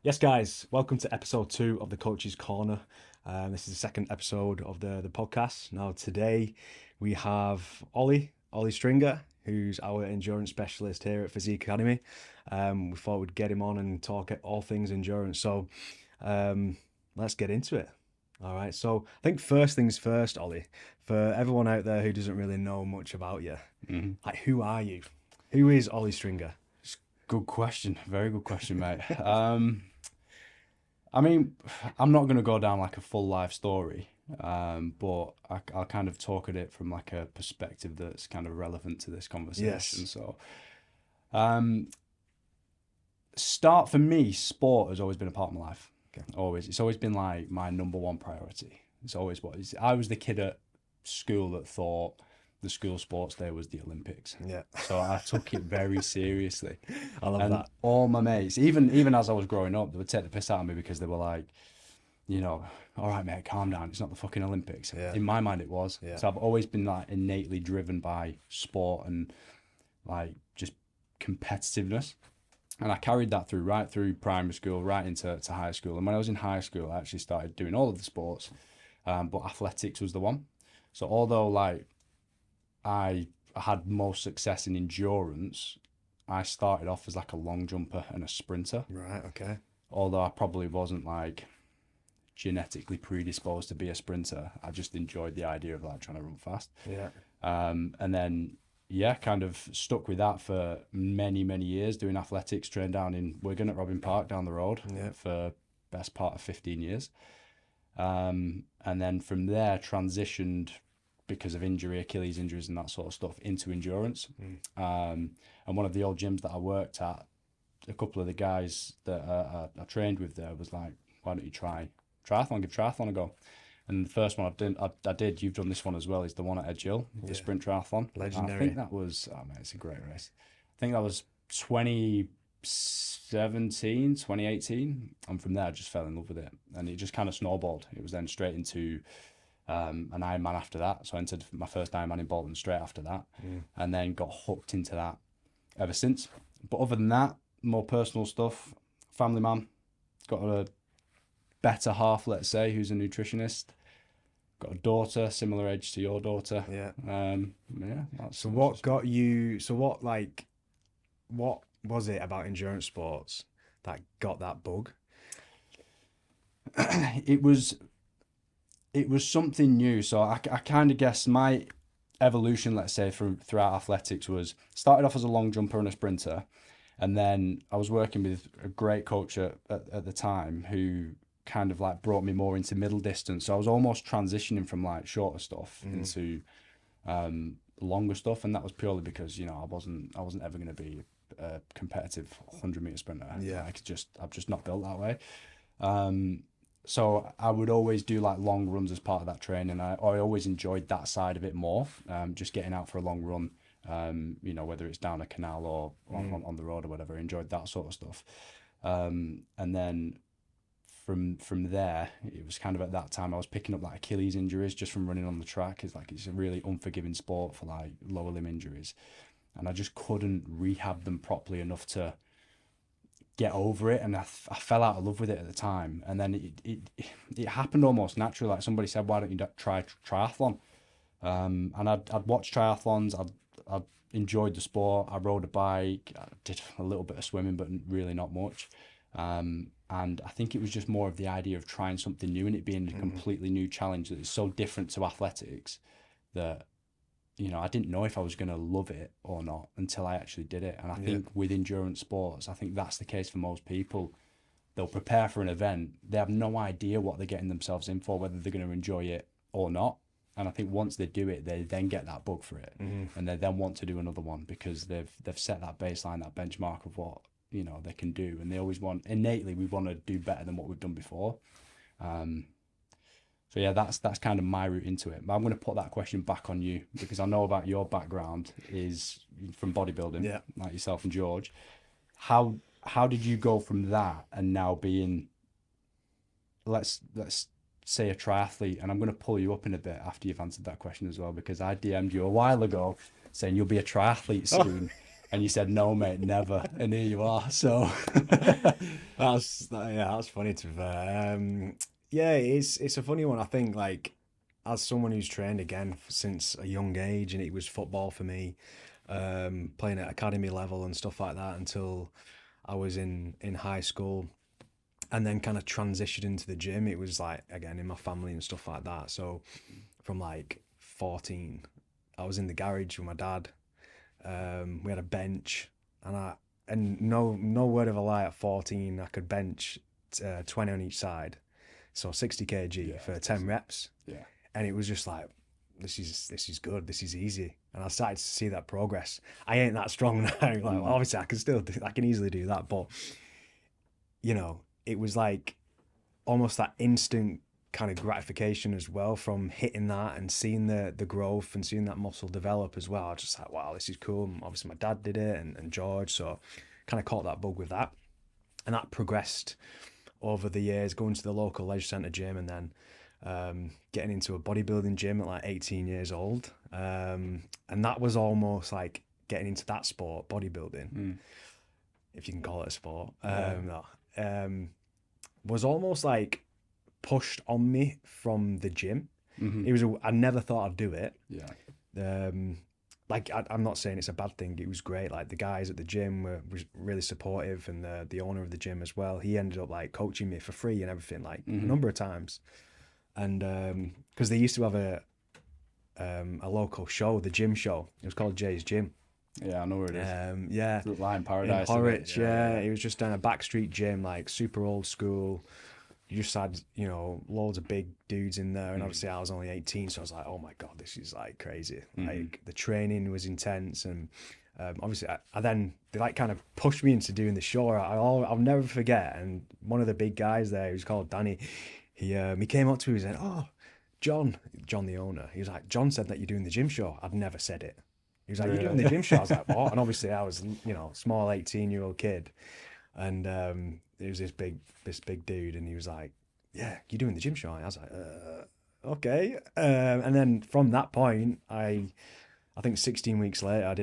Yes, guys, welcome to episode 2 of the Coach's Corner. This is the second episode of the podcast. Now, today we have Ollie Stringer, who's our endurance specialist here at Physique Academy. We thought we'd get him on and talk all things endurance. So let's get into it. All right. So I think first things first, Ollie, for everyone out there who doesn't really know much about you, like, who are you? Who is Ollie Stringer? Good question. Very good question, mate. I mean, I'm not going to go down like a full life story, but I'll kind of talk at it from like a perspective that's kind of relevant to this conversation. Yes. So, start for me, sport has always been a part of my life. Okay. Always. It's always been like my number one priority. It's always what is. I was the kid at school that thought the school sports day was the Olympics. Yeah. So I took it very seriously. I love And that. all my mates, even as I was growing up, they would take the piss out of me because they were like, all right, mate, calm down. It's not the fucking Olympics. Yeah. In my mind, it was. Yeah. So I've always been like innately driven by sport and like just competitiveness. And I carried that right through primary school, right into high school. And when I was in high school, I actually started doing all of the sports, but athletics was the one. So although like I had most success in endurance, I started off as like a long jumper and a sprinter. Right. Okay. Although I probably wasn't like genetically predisposed to be a sprinter. I just enjoyed the idea of like trying to run fast. Yeah. And then, yeah, kind of stuck with that for many, many years, doing athletics, trained down in Wigan at Robin Park down the road for best part of 15 years. And then from there transitioned because of injury, Achilles injuries and that sort of stuff, into endurance. And one of the old gyms that I worked at, a couple of the guys that I trained with there was like, why don't you try triathlon, give triathlon a go. And the first one I did, you've done this one as well, is the one at Edge Hill, the sprint triathlon. Legendary. I think that was, oh man, it's a great race. I think that was 2017, 2018. And from there, I just fell in love with it. And it just kind of snowballed. It was then straight into an Ironman after that. So I entered my first Ironman in Bolton straight after that, and then got hooked into that ever since. But other than that, more personal stuff, family man, got a better half, let's say, who's a nutritionist, got a daughter, similar age to your daughter. Yeah. That's What was it about endurance sports that got that bug? It was something new. So I kind of guess my evolution, let's say, throughout athletics was started off as a long jumper and a sprinter. And then I was working with a great coach at the time who kind of like brought me more into middle distance. So I was almost transitioning from like shorter stuff into longer stuff. And that was purely because, I wasn't ever going to be a competitive 100-meter sprinter. Yeah. I'm just not built that way. So I would always do like long runs as part of that training. I always enjoyed that side of it more, just getting out for a long run, whether it's down a canal or on the road or whatever. I enjoyed that sort of stuff. And then from there, it was kind of at that time I was picking up like Achilles injuries just from running on the track. It's a really unforgiving sport for like lower limb injuries. And I just couldn't rehab them properly enough to get over it, and I fell out of love with it at the time. And then it happened almost naturally. Like somebody said, why don't you try triathlon? And I'd watched triathlons. I'd enjoyed the sport. I rode a bike. I did a little bit of swimming, but really not much. And I think it was just more of the idea of trying something new and it being a completely new challenge that is so different to athletics that I didn't know if I was going to love it or not until I actually did it. And I think with endurance sports, I think that's the case for most people. They'll prepare for an event. They have no idea what they're getting themselves in for, whether they're going to enjoy it or not. And I think once they do it, they then get that bug for it. And they then want to do another one because they've set that baseline, that benchmark of what, they can do. And they always innately, we want to do better than what we've done before. So yeah, that's kind of my route into it. But I'm going to put that question back on you because I know about your background is from bodybuilding, like yourself and George. How did you go from that and now being, let's say, a triathlete? And I'm going to pull you up in a bit after you've answered that question as well, because I DM'd you a while ago saying you'll be a triathlete soon. And you said, no, mate, never. And here you are. So That's funny to be fair. Yeah, it's a funny one. I think like as someone who's trained again since a young age, and it was football for me, playing at academy level and stuff like that until I was in high school, and then kind of transitioned into the gym. It was like again in my family and stuff like that. So from like 14, I was in the garage with my dad. We had a bench, and no word of a lie, at 14 I could bench 20 on each side, so 60 kg for 10 reps. Yeah. And it was just like, this is good, this is easy. And I started to see that progress. I ain't that strong now. Like obviously I can easily do that, but it was like almost that instant kind of gratification as well from hitting that and seeing the growth and seeing that muscle develop as well. I was just like, wow, this is cool. And obviously my dad did it, and George, so kind of caught that bug with that. And that progressed over the years, going to the local leisure centre gym, and then getting into a bodybuilding gym at like 18 years old. And that was almost like getting into that sport, bodybuilding, if you can call it a sport. No. Was almost like pushed on me from the gym. It was I never thought I'd do it. Yeah. Like I'm not saying it's a bad thing. It was great. Like the guys at the gym were really supportive, and the owner of the gym as well. He ended up like coaching me for free and everything, like a number of times. And because they used to have a local show, the gym show. It was called Jay's Gym. Yeah, I know where it is. Yeah, Lion Paradise. in Horwich. Yeah, it was just down a backstreet gym, like super old school. You just had, loads of big dudes in there. And obviously I was only 18. So I was like, oh my God, this is like crazy. Like the training was intense. And obviously I then, they like kind of pushed me into doing the show. I'll never forget. And one of the big guys there, who's called Danny, he came up to me and said, oh, John the owner. He was like, John said that you're doing the gym show. I'd never said it. He was like, you're doing the gym show. I was like, what? And obviously I was, small 18-year-old kid. And it was this big dude, and he was like, yeah, you're doing the gym show. I was like, okay. And then from that point, I think 16 weeks later, I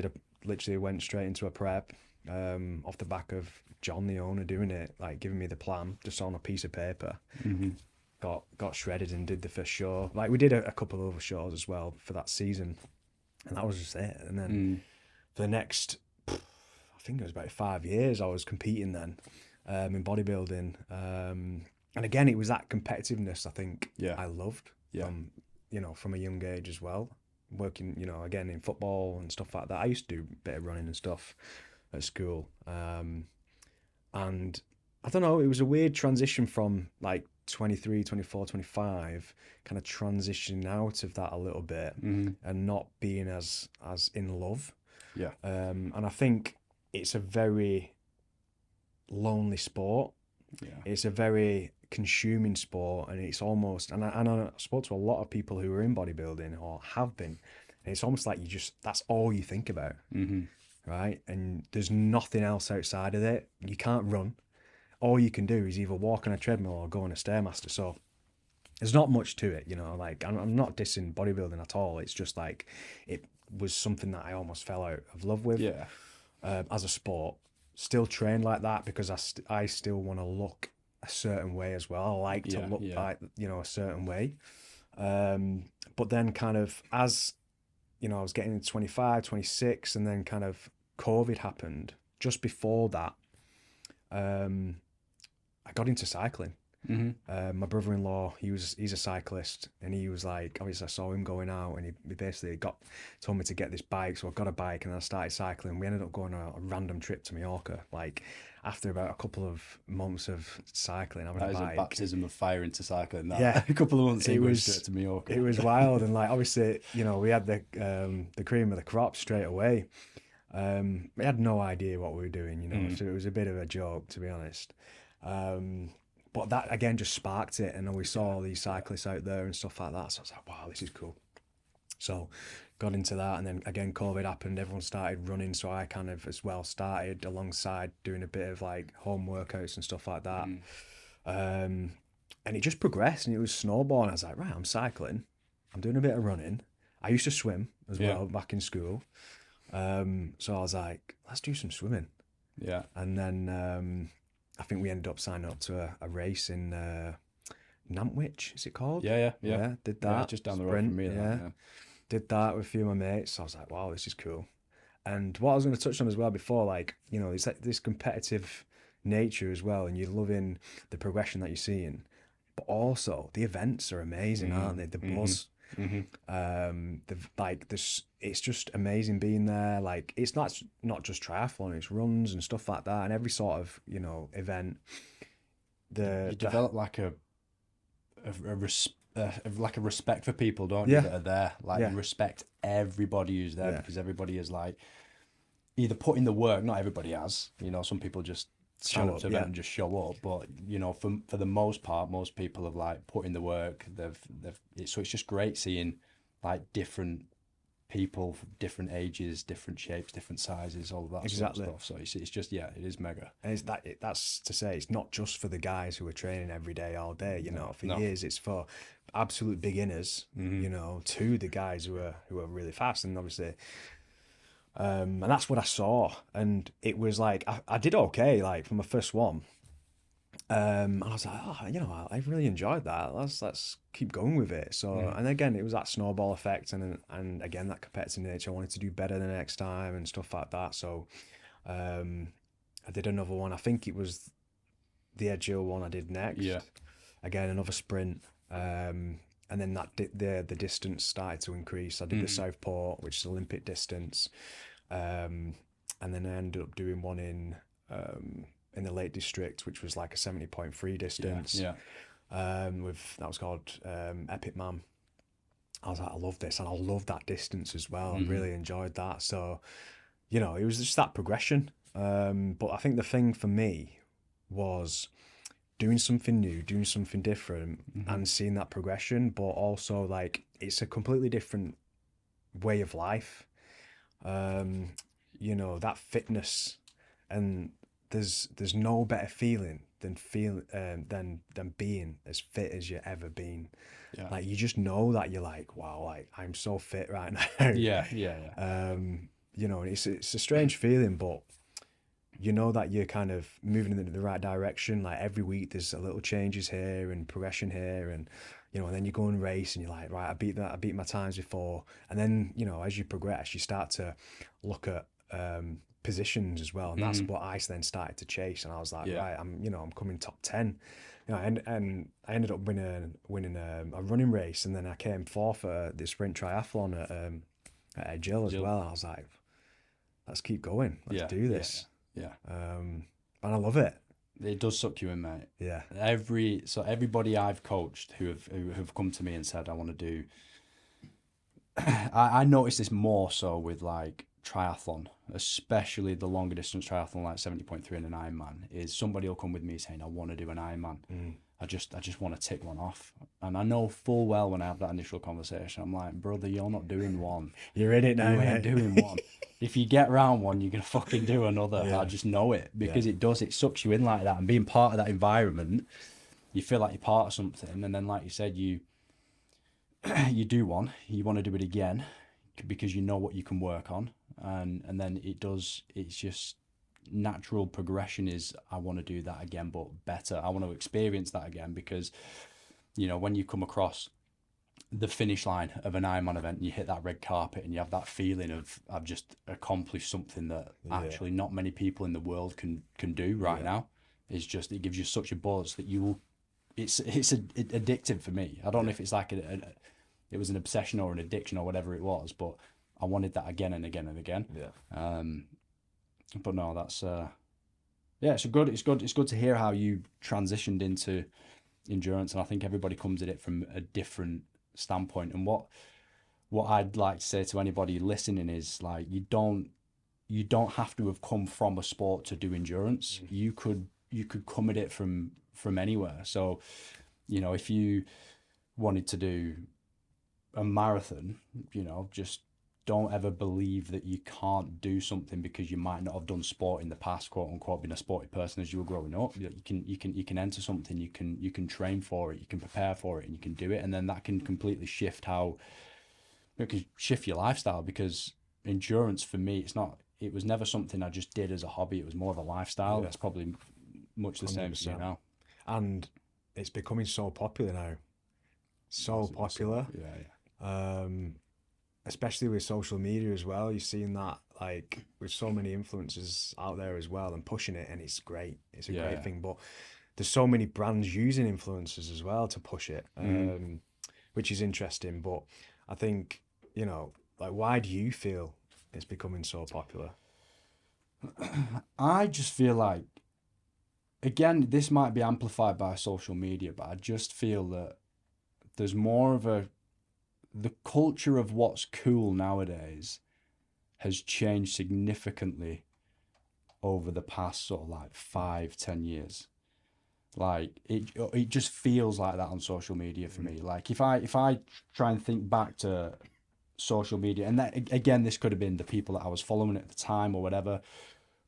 literally went straight into a prep off the back of John, the owner, doing it, like giving me the plan just on a piece of paper. Got shredded and did the first show. Like we did a couple of other shows as well for that season, and that was just it. And then for the next, I think it was about 5 years, I was competing then in bodybuilding. And again, it was that competitiveness I think I loved from a young age as well. Working, again in football and stuff like that. I used to do a bit of running and stuff at school. And I don't know, it was a weird transition from like 23, 24, 25, kind of transitioning out of that a little bit and not being as in love. Yeah. And I think it's a very lonely sport. Yeah. It's a very consuming sport, and it's almost, and I spoke to a lot of people who are in bodybuilding or have been, and it's almost like that's all you think about, right? And there's nothing else outside of it. You can't run. All you can do is either walk on a treadmill or go on a Stairmaster. So there's not much to it, like I'm not dissing bodybuilding at all. It's just like, it was something that I almost fell out of love with as a sport. Still train like that because I still want to look a certain way as well. I like to look like, a certain way. But then kind of as, I was getting into 25, 26, and then kind of COVID happened. Just before that, I got into cycling. My brother-in-law, he's a cyclist, and he was like, obviously I saw him going out, and he basically told me to get this bike, so I got a bike, and then I started cycling. We ended up going on a random trip to Mallorca, like after about a couple of months of cycling, having a bike. That is a baptism of fire into cycling. That. Yeah, a couple of months. It was straight to Mallorca. It was wild, and like obviously, we had the cream of the crop straight away. We had no idea what we were doing, so it was a bit of a joke, to be honest. But that again just sparked it, and then we saw all these cyclists out there and stuff like that. So I was like, wow, this is cool. So got into that, and then again COVID happened, everyone started running, so I kind of as well started alongside doing a bit of like home workouts and stuff like that. And it just progressed, and it was snowballing. I was like, right, I'm cycling, I'm doing a bit of running. I used to swim as well back in school. So I was like, let's do some swimming. Yeah. And then I think we ended up signing up to a race in Nantwich, is it called? Yeah, Did that. Yeah, just down the road from me. Yeah. Did that with a few of my mates. I was like, wow, this is cool. And what I was going to touch on as well before, like, you know, it's like this competitive nature as well, and you're loving the progression that you're seeing, but also the events are amazing, aren't they? The buzz, like this, it's just amazing being there. Like, it's not just triathlon, it's runs and stuff like that, and every sort of, you know, event. You develop like a respect for people, don't you, that are there. Like, you respect everybody who's there, because everybody is like either put in the work. Not everybody has, you know, some people just show up to event and just show up, but you know, for the most part, most people have like put in the work. So it's just great seeing like different people, different ages, different shapes, different sizes, all of that sort of stuff. So it's just, it is mega. And that's to say, it's not just for the guys who are training every day, all day, you know, for years. It's for absolute beginners, you know, to the guys who are really fast. And obviously, and that's what I saw. And it was like, I did okay, like for my first one. And I was like, oh, you know, I really enjoyed that. Let's keep going with it. So, and again, it was that snowball effect, and again, that competitive nature. I wanted to do better the next time and stuff like that. So, I did another one. I think it was the Edge Hill one I did next. Yeah. Again, another sprint. And then the distance started to increase. I did the Southport, which is Olympic distance. And then I ended up doing one in the Lake District, which was like a 70.3 distance. That was called Epic Man. I was like, I love this, and I love that distance as well. I really enjoyed that. So, you know, it was just that progression. But I think the thing for me was doing something new, doing something different, and seeing that progression. But also, like, it's a completely different way of life. You know, that fitness, and there's no better feeling than being as fit as you've ever been. Yeah. Like, you just know that you're like, wow, like I'm so fit right now. Yeah. You know, it's a strange feeling, but you know that you're kind of moving in the right direction. Like, every week there's a little changes here and progression here, and you know, and then you go and race and you're like, right, I beat my times before. And then, you know, as you progress, you start to look at positions as well, and that's what I then started to chase. And I was like, right, I'm coming top 10, you know, and I ended up winning a running race, and then I came fourth at the sprint triathlon at Edge Hill as well. And I was like, let's keep going, let's do this. And I love it. It does suck you in, mate. Yeah. Everybody I've coached who have come to me and said, I want to do, I noticed this more so with like triathlon, especially the longer distance triathlon, like 70.3 and an Ironman, is somebody will come with me saying, I want to do an Ironman. I just want to tick one off. And I know full well when I have that initial conversation, I'm like, brother, you're not doing one. You're in it now. You ain't doing one. If you get round one, you're going to fucking do another. I just know it, because it sucks you in like that. And being part of that environment, you feel like you're part of something. And then, like you said, you do one, you want to do it again, because you know what you can work on. And then it's just natural progression is, I want to do that again, but better. I want to experience that again, because, you know, when you come across the finish line of an Ironman event and you hit that red carpet and you have that feeling of, I've just accomplished something that actually not many people in the world can do right now. It's just, it gives you such a buzz that you will, it's addictive for me. I don't know if it's like it was an obsession or an addiction or whatever it was, but I wanted that again and again and again. But no, that's it's good to hear how you transitioned into endurance, and I think everybody comes at it from a different standpoint. And what I'd like to say to anybody listening is, like, you don't have to have come from a sport to do endurance. You could come at it from anywhere. So, you know, if you wanted to do a marathon, you know, just don't ever believe that you can't do something because you might not have done sport in the past, quote unquote, being a sporty person as you were growing up. You can enter something, you can train for it, you can prepare for it, and you can do it, and then that can completely shift your lifestyle. Because endurance for me, it was never something I just did as a hobby. It was more of a lifestyle. That's probably much the same for me 100%. now. And it's becoming so popular now. So popular. Yeah. Especially with social media as well. You're seeing that, like, with so many influencers out there as well and pushing it, and it's great. It's a great thing. But there's so many brands using influencers as well to push it, which is interesting. But I think, you know, like, why do you feel it's becoming so popular? I just feel like, again, this might be amplified by social media, but I just feel that there's more of the culture of what's cool nowadays has changed significantly over the past sort of like 5-10 years. Like it just feels like that on social media for me. Like if I try and think back to social media, and that, again, this could have been the people that I was following at the time or whatever,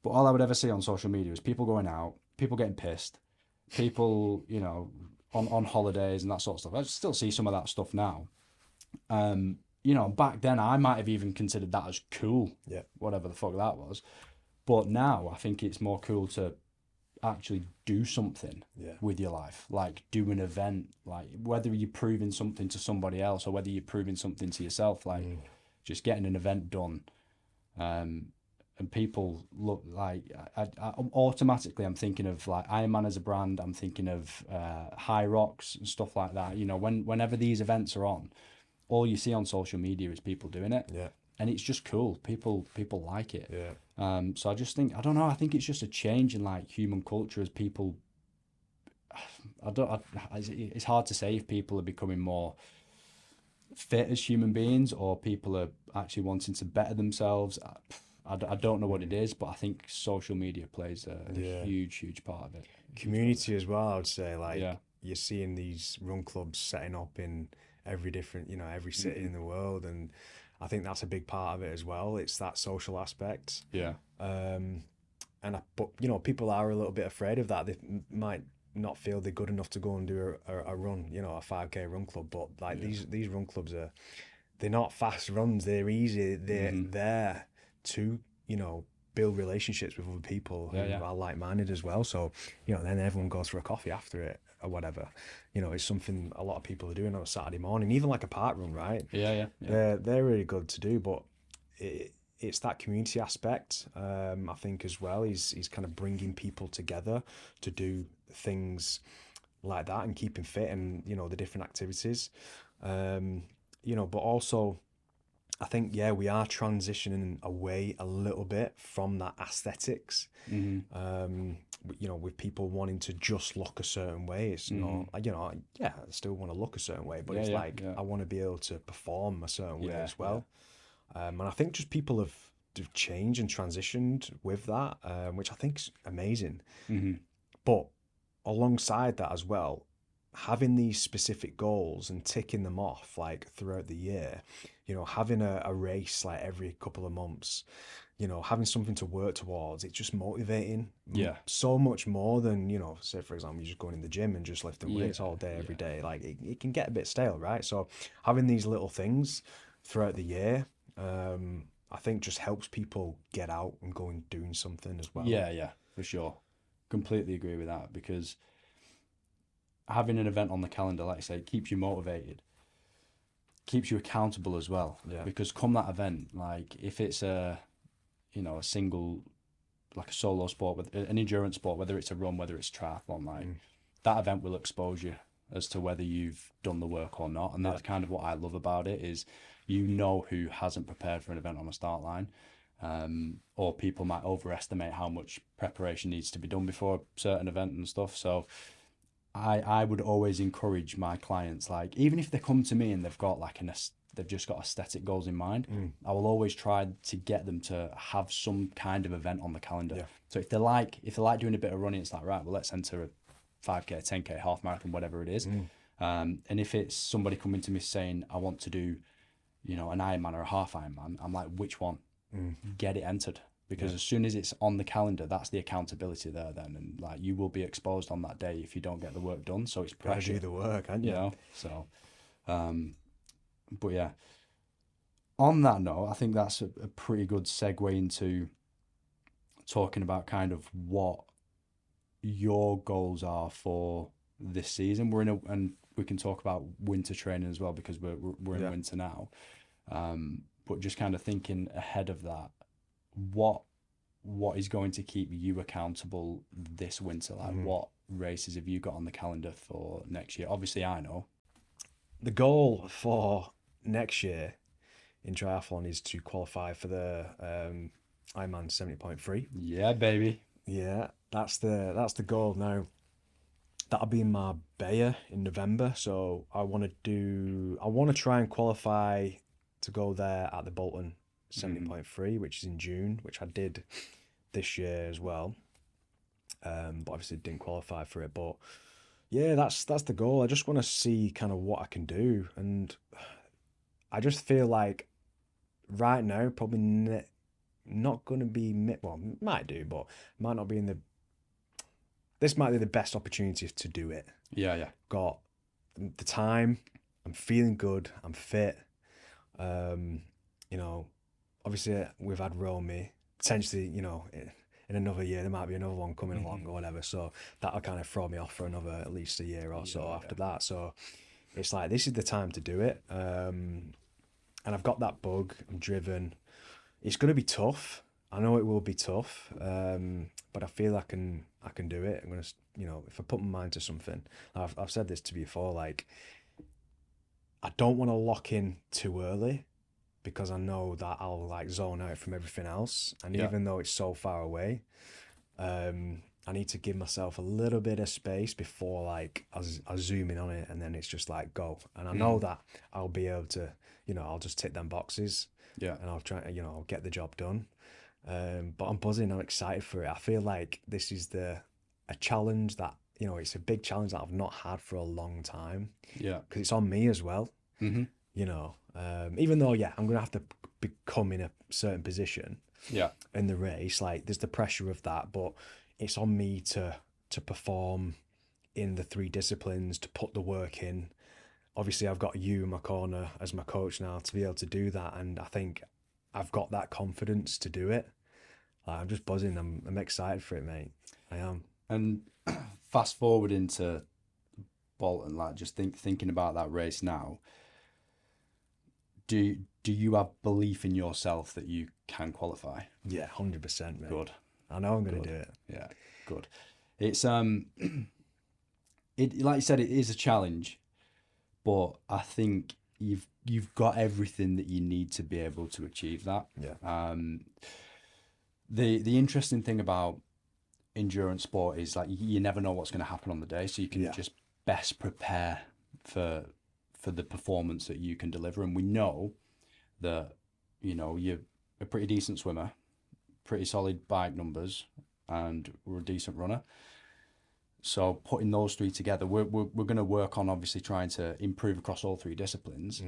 but all I would ever see on social media was people going out, people getting pissed, people, you know, on holidays and that sort of stuff. I still see some of that stuff now. You know, back then I might have even considered that as cool, whatever the fuck that was. But now I think it's more cool to actually do something with your life, like do an event, like whether you're proving something to somebody else or whether you're proving something to yourself, like just getting an event done. And people look like, I automatically I'm thinking of like Ironman as a brand. I'm thinking of High Rocks and stuff like that. You know, whenever these events are on, all you see on social media is people doing it. Yeah. And it's just cool. People like it. Yeah. So I just think, I don't know, I think it's just a change in like human culture as people, it's hard to say if people are becoming more fit as human beings or people are actually wanting to better themselves. I don't know what it is, but I think social media plays a huge part of it. Community as well, I would say. Like, you're seeing these run clubs setting up in every different, you know, every city in the world, and I think that's a big part of it as well. It's that social aspect. Yeah. But you know, people are a little bit afraid of that. They might not feel they're good enough to go and do a run, you know, a 5K run club. But like these run clubs they're not fast runs. They're easy. They're there to, you know, build relationships with other people who are like-minded as well. So, you know, then everyone goes for a coffee after it or whatever. You know, it's something a lot of people are doing on a Saturday morning, even like a park run, right? Yeah. They're really good to do, but it's that community aspect, I think, as well. He's kind of bringing people together to do things like that and keeping fit and, you know, the different activities. You know, but also I think, we are transitioning away a little bit from that aesthetics. You know, with people wanting to just look a certain way. It's not, you know, I still want to look a certain way, but it's like, I want to be able to perform a certain way as well. And I think just people have changed and transitioned with that, which I think is amazing. But alongside that as well, having these specific goals and ticking them off like throughout the year, you know, having a race like every couple of months, you know, having something to work towards, it's just motivating. So much more than, you know, say for example, you're just going in the gym and just lifting weights all day, every day. Like it can get a bit stale, right? So having these little things throughout the year, I think just helps people get out and go and doing something as well. Yeah, for sure. Completely agree with that, because having an event on the calendar, like I say, keeps you motivated, keeps you accountable as well. Because come that event, like if it's a single, like a solo sport, with an endurance sport, whether it's a run, whether it's triathlon, like that event will expose you as to whether you've done the work or not. And that's kind of what I love about it, is you know who hasn't prepared for an event on a start line. Or people might overestimate how much preparation needs to be done before a certain event and stuff. So I would always encourage my clients, like, even if they come to me and they've got like they've just got aesthetic goals in mind, I will always try to get them to have some kind of event on the calendar. So if they like doing a bit of running, it's like, right, well, let's enter a 5K, 10K, half marathon, whatever it is. And if it's somebody coming to me saying, I want to do, you know, an Ironman or a half Ironman, I'm like, which one? Get it entered. Because as soon as it's on the calendar, that's the accountability there then. And like, you will be exposed on that day if you don't get the work done. So it's pressure. Do the work, aren't you? You know? So, but yeah. On that note, I think that's a pretty good segue into talking about kind of what your goals are for this season. And we can talk about winter training as well, because we're in winter now. But just kind of thinking ahead of that, what is going to keep you accountable this winter? Like, what races have you got on the calendar for next year? Obviously, I know. The goal for next year in triathlon is to qualify for the Ironman 70.3. Yeah, baby. Yeah, that's the goal now. That'll be in Marbella in November. So I want to try and qualify to go there at the Bolton 70.3, which is in June, which I did this year as well. But obviously didn't qualify for it. But yeah, that's the goal. I just want to see kind of what I can do, and I just feel like right now probably not going to be, well, might do, but might not be in the. This might be the best opportunity to do it. Yeah. Got the time. I'm feeling good. I'm fit. You know, obviously we've had Romy. Potentially, you know, in another year there might be another one coming along or whatever. So that'll kind of throw me off for another at least a year or so after that. So it's like, this is the time to do it. And I've got that bug. I'm driven. It's going to be tough. I know it will be tough, but I feel I can do it. I'm gonna, you know, if I put my mind to something. I've said this to you before. Like, I don't want to lock in too early, because I know that I'll like zone out from everything else. And even though it's so far away, I need to give myself a little bit of space before like I zoom in on it, and then it's just like go. And I know that I'll be able to, you know, I'll just tick them boxes. Yeah. And I'll try, you know, I'll get the job done. But I'm buzzing. I'm excited for it. I feel like this is a challenge that, you know, it's a big challenge that I've not had for a long time. Yeah. Because it's on me as well. You know, even though, I'm going to have to become in a certain position. Yeah. In the race, like there's the pressure of that, but it's on me to perform in the 3 disciplines, to put the work in. Obviously, I've got you in my corner as my coach now to be able to do that, and I think I've got that confidence to do it. I'm just buzzing. I'm excited for it, mate. I am. And fast forward into Bolton, like just thinking about that race now. Do you have belief in yourself that you can qualify? Yeah, 100%, mate. Good. I know I'm going to do it. Yeah, good. It's it, like you said, it is a challenge, but I think you've got everything that you need to be able to achieve that. Yeah. The interesting thing about endurance sport is like you never know what's going to happen on the day, so you can just best prepare for the performance that you can deliver. And we know that, you know, you're a pretty decent swimmer, pretty solid bike numbers, and we're a decent runner. So putting those 3 together, we're going to work on obviously trying to improve across all 3 disciplines,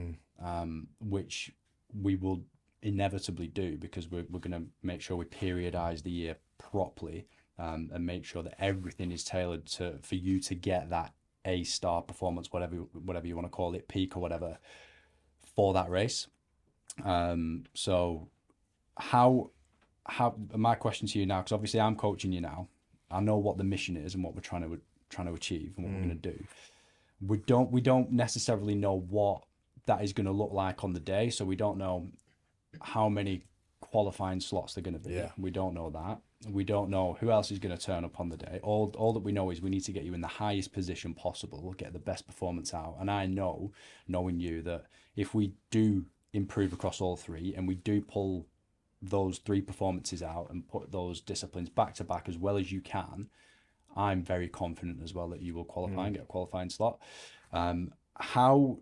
which we will inevitably do, because we're going to make sure we periodize the year properly, and make sure that everything is tailored for you to get that A-star performance, whatever you want to call it, peak or whatever, for that race. So how my question to you now, because obviously I'm coaching you now, I know what the mission is and what we're trying to achieve and what we're going to do. We don't necessarily know what that is going to look like on the day, so we don't know how many qualifying slots they're going to be. Yeah. We don't know that. We don't know who else is going to turn up on the day. All that we know is we need to get you in the highest position possible, get the best performance out. And I know, knowing you, that if we do improve across all 3 and we do pull those 3 performances out and put those disciplines back to back as well as you can, I'm very confident as well that you will qualify and get a qualifying slot. How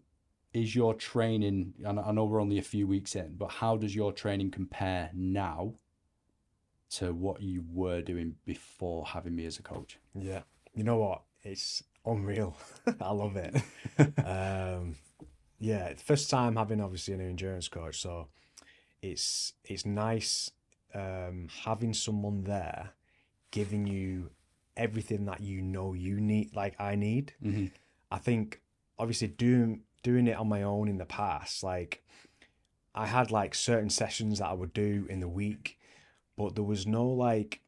is your training? And I know we're only a few weeks in, but how does your training compare now to what you were doing before having me as a coach? Yeah, you know what? It's unreal. I love it. Yeah, first time having obviously an endurance coach, so it's nice having someone there giving you everything that you know you need, like I need. I think obviously doing it on my own in the past, like I had like certain sessions that I would do in the week, but there was no like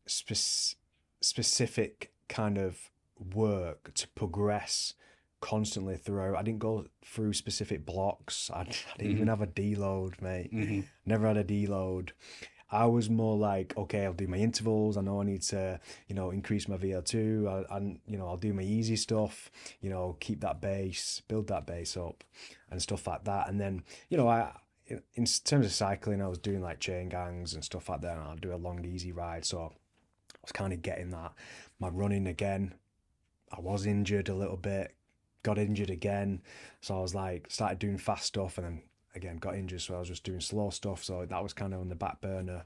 specific kind of work to progress constantly throughout. I didn't go through specific blocks. I didn't even have a deload, mate. Never had a deload. I was more like, okay, I'll do my intervals. I know I need to, increase my VO2. I'll do my easy stuff, keep that base, build that base up and stuff like that. And then, in terms of cycling, I was doing like chain gangs and stuff like that. And I'd do a long, easy ride. So I was kind of getting that. My running again, I was injured a little bit, got injured again. So I was like, started doing fast stuff and then again got injured, so I was just doing slow stuff, so that was kind of on the back burner.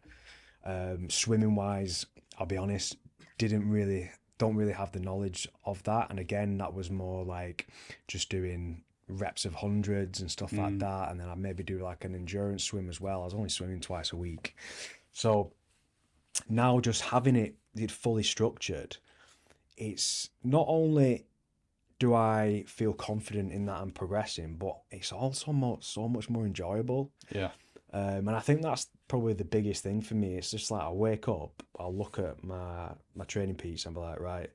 Swimming wise, I'll be honest, don't really have the knowledge of that, and again that was more like just doing reps of hundreds and stuff like that, and then I'd maybe do like an endurance swim as well. I was only swimming twice a week. So now just having it fully structured, it's not only do I feel confident in that I'm progressing, but it's also so much more enjoyable. Yeah. And I think that's probably the biggest thing for me. It's just like I wake up, I'll look at my training piece and be like, right,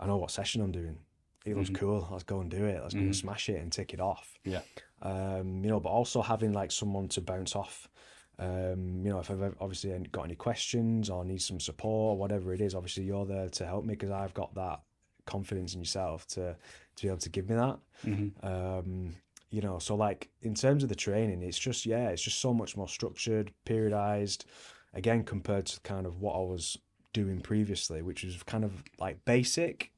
I know what session I'm doing. It looks cool. Let's go and do it. Let's go and smash it and tick it off. Yeah. But also having like someone to bounce off. If I've obviously got any questions or need some support or whatever it is, obviously you're there to help me because I've got that confidence in yourself to be able to give me that. So like in terms of the training, it's just so much more structured, periodized, again compared to kind of what I was doing previously, which was kind of like basic,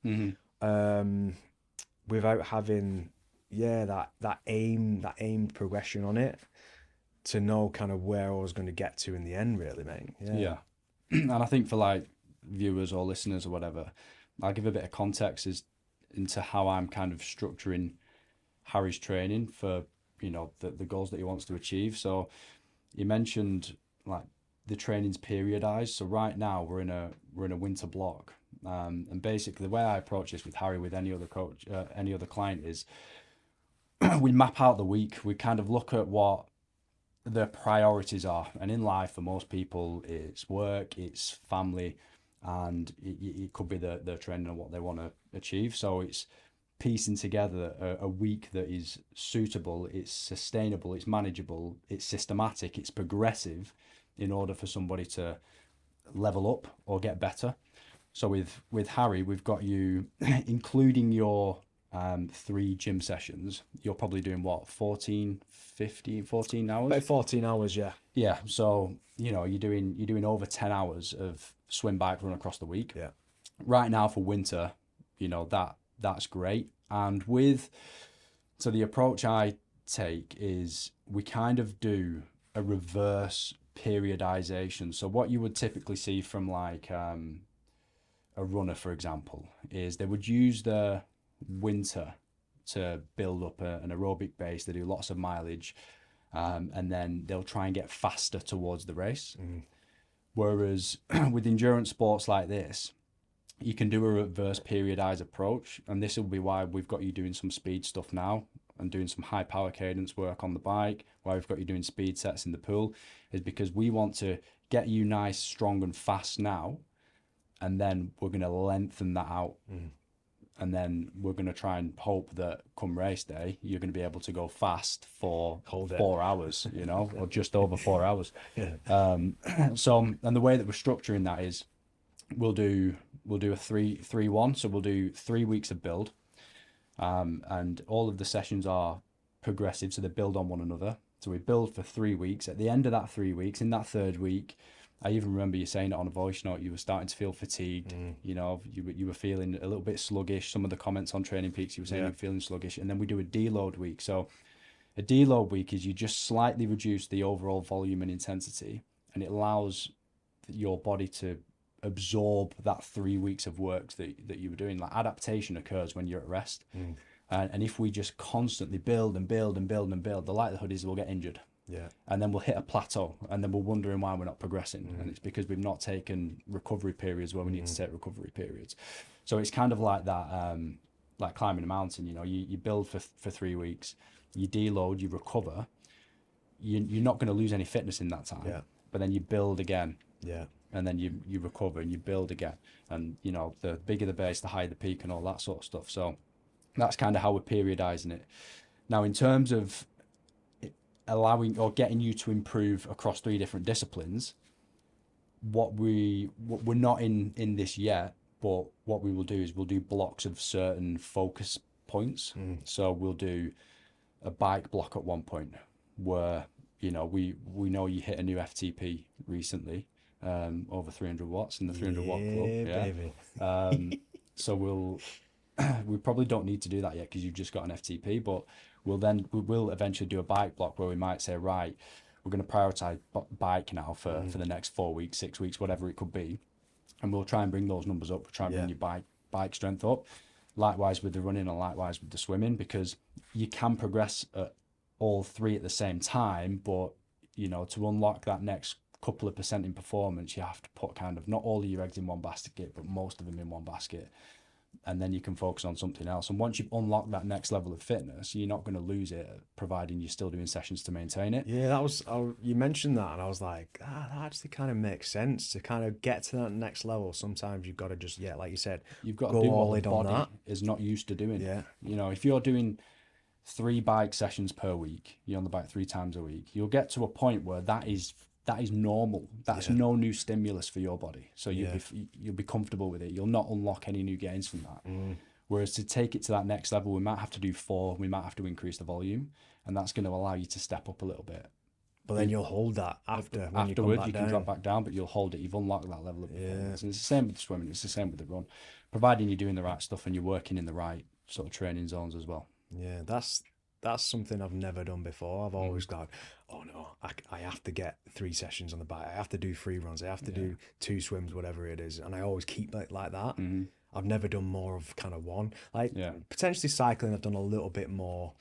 without having that aim progression on it to know kind of where I was going to get to in the end, really, mate. Yeah. And I think for like viewers or listeners or whatever, I'll give a bit of context into how I'm kind of structuring Harry's training for, the goals that he wants to achieve. So you mentioned like the training's periodized. So right now we're in a winter block. And basically the way I approach this with Harry, with any other coach, any other client is we map out the week. We kind of look at what the priorities are. And in life, for most people, it's work, it's family, and it could be the training and what they want to achieve. So it's piecing together a week that is suitable, it's sustainable, it's manageable, it's systematic, it's progressive in order for somebody to level up or get better. So with Harry, we've got you, including your 3 gym sessions, you're probably doing what, 14 hours? About 14 hours, yeah. Yeah, so you're doing over 10 hours of swim, bike, run across the week. Yeah. Right now for winter, that's great. And so the approach I take is we kind of do a reverse periodization. So what you would typically see from like a runner, for example, is they would use the winter to build up an aerobic base. They do lots of mileage, and then they'll try and get faster towards the race. Whereas with endurance sports like this, you can do a reverse periodized approach, and this will be why we've got you doing some speed stuff now and doing some high power cadence work on the bike, why we've got you doing speed sets in the pool, is because we want to get you nice, strong and fast now, and then we're going to lengthen that out. And then we're going to try and hope that come race day, you're going to be able to go fast for 4 hours, or just over 4 hours. Yeah. And the way that we're structuring that is we'll do a 3-1. So we'll do 3 weeks of build. And all of the sessions are progressive. So they build on one another. So we build for 3 weeks. At the end of that 3 weeks, in that third week, I even remember you saying it on a voice note, you were starting to feel fatigued, you were feeling a little bit sluggish. Some of the comments on Training Peaks, you were saying you were feeling sluggish. And then we do a deload week. So a deload week is you just slightly reduce the overall volume and intensity, and it allows your body to absorb that 3 weeks of work that you were doing. Like adaptation occurs when you're at rest. And if we just constantly build and build and build and build, the likelihood is we'll get injured. Yeah. And then we'll hit a plateau, and then we're wondering why we're not progressing. And it's because we've not taken recovery periods where we need to take recovery periods. So it's kind of like that, like climbing a mountain, you build for 3 weeks, you deload, you recover. You're not going to lose any fitness in that time. Yeah. But then you build again. Yeah. and then you recover and you build again. And, you know, the bigger the base, the higher the peak and all that sort of stuff. So that's kind of how we're periodizing it. Now, in terms of allowing or getting you to improve across 3 different disciplines, we're not in this yet, but what we will do is we'll do blocks of certain focus points. So we'll do a bike block at one point where, you know, we know you hit a new FTP recently, over 300 watts in the 300 watt club. Yeah, baby. So we probably don't need to do that yet because you've just got an FTP, but we will eventually do a bike block where we might say, right, we're going to prioritize bike now for the next 4 weeks, 6 weeks, whatever it could be. And we'll try and bring those numbers up. We'll try and bring your bike strength up. Likewise with the running and likewise with the swimming, because you can progress at all 3 at the same time. But, you know, to unlock that next couple of % in performance, you have to put kind of not all of your eggs in one basket, but most of them in one basket. And then you can focus on something else. And once you've unlocked that next level of fitness, you're not going to lose it, providing you're still doing sessions to maintain it. Yeah, you mentioned that, and I was like, that actually kind of makes sense. To kind of get to that next level, sometimes you've got to just, like you said, you've got go to do all what in the on body that. is not used to doing. Yeah. You know, if you're doing 3 bike sessions per week, you're on the bike 3 times a week, you'll get to a point where that is normal. That's no new stimulus for your body. So you'll be comfortable with it. You'll not unlock any new gains from that. Whereas to take it to that next level, we might have to do 4, we might have to increase the volume, and that's going to allow you to step up a little bit. But then you'll hold that afterwards. You can drop back down, but you'll hold it. You've unlocked that level of performance. And it's the same with the swimming. It's the same with the run, providing you're doing the right stuff and you're working in the right sort of training zones as well. Yeah, that's something I've never done before. I've always gone, oh no, I have to get 3 sessions on the bike. I have to do 3 runs. I have to do 2 swims, whatever it is. And I always keep it like that. I've never done more of kind of one. Like potentially cycling, I've done a little bit more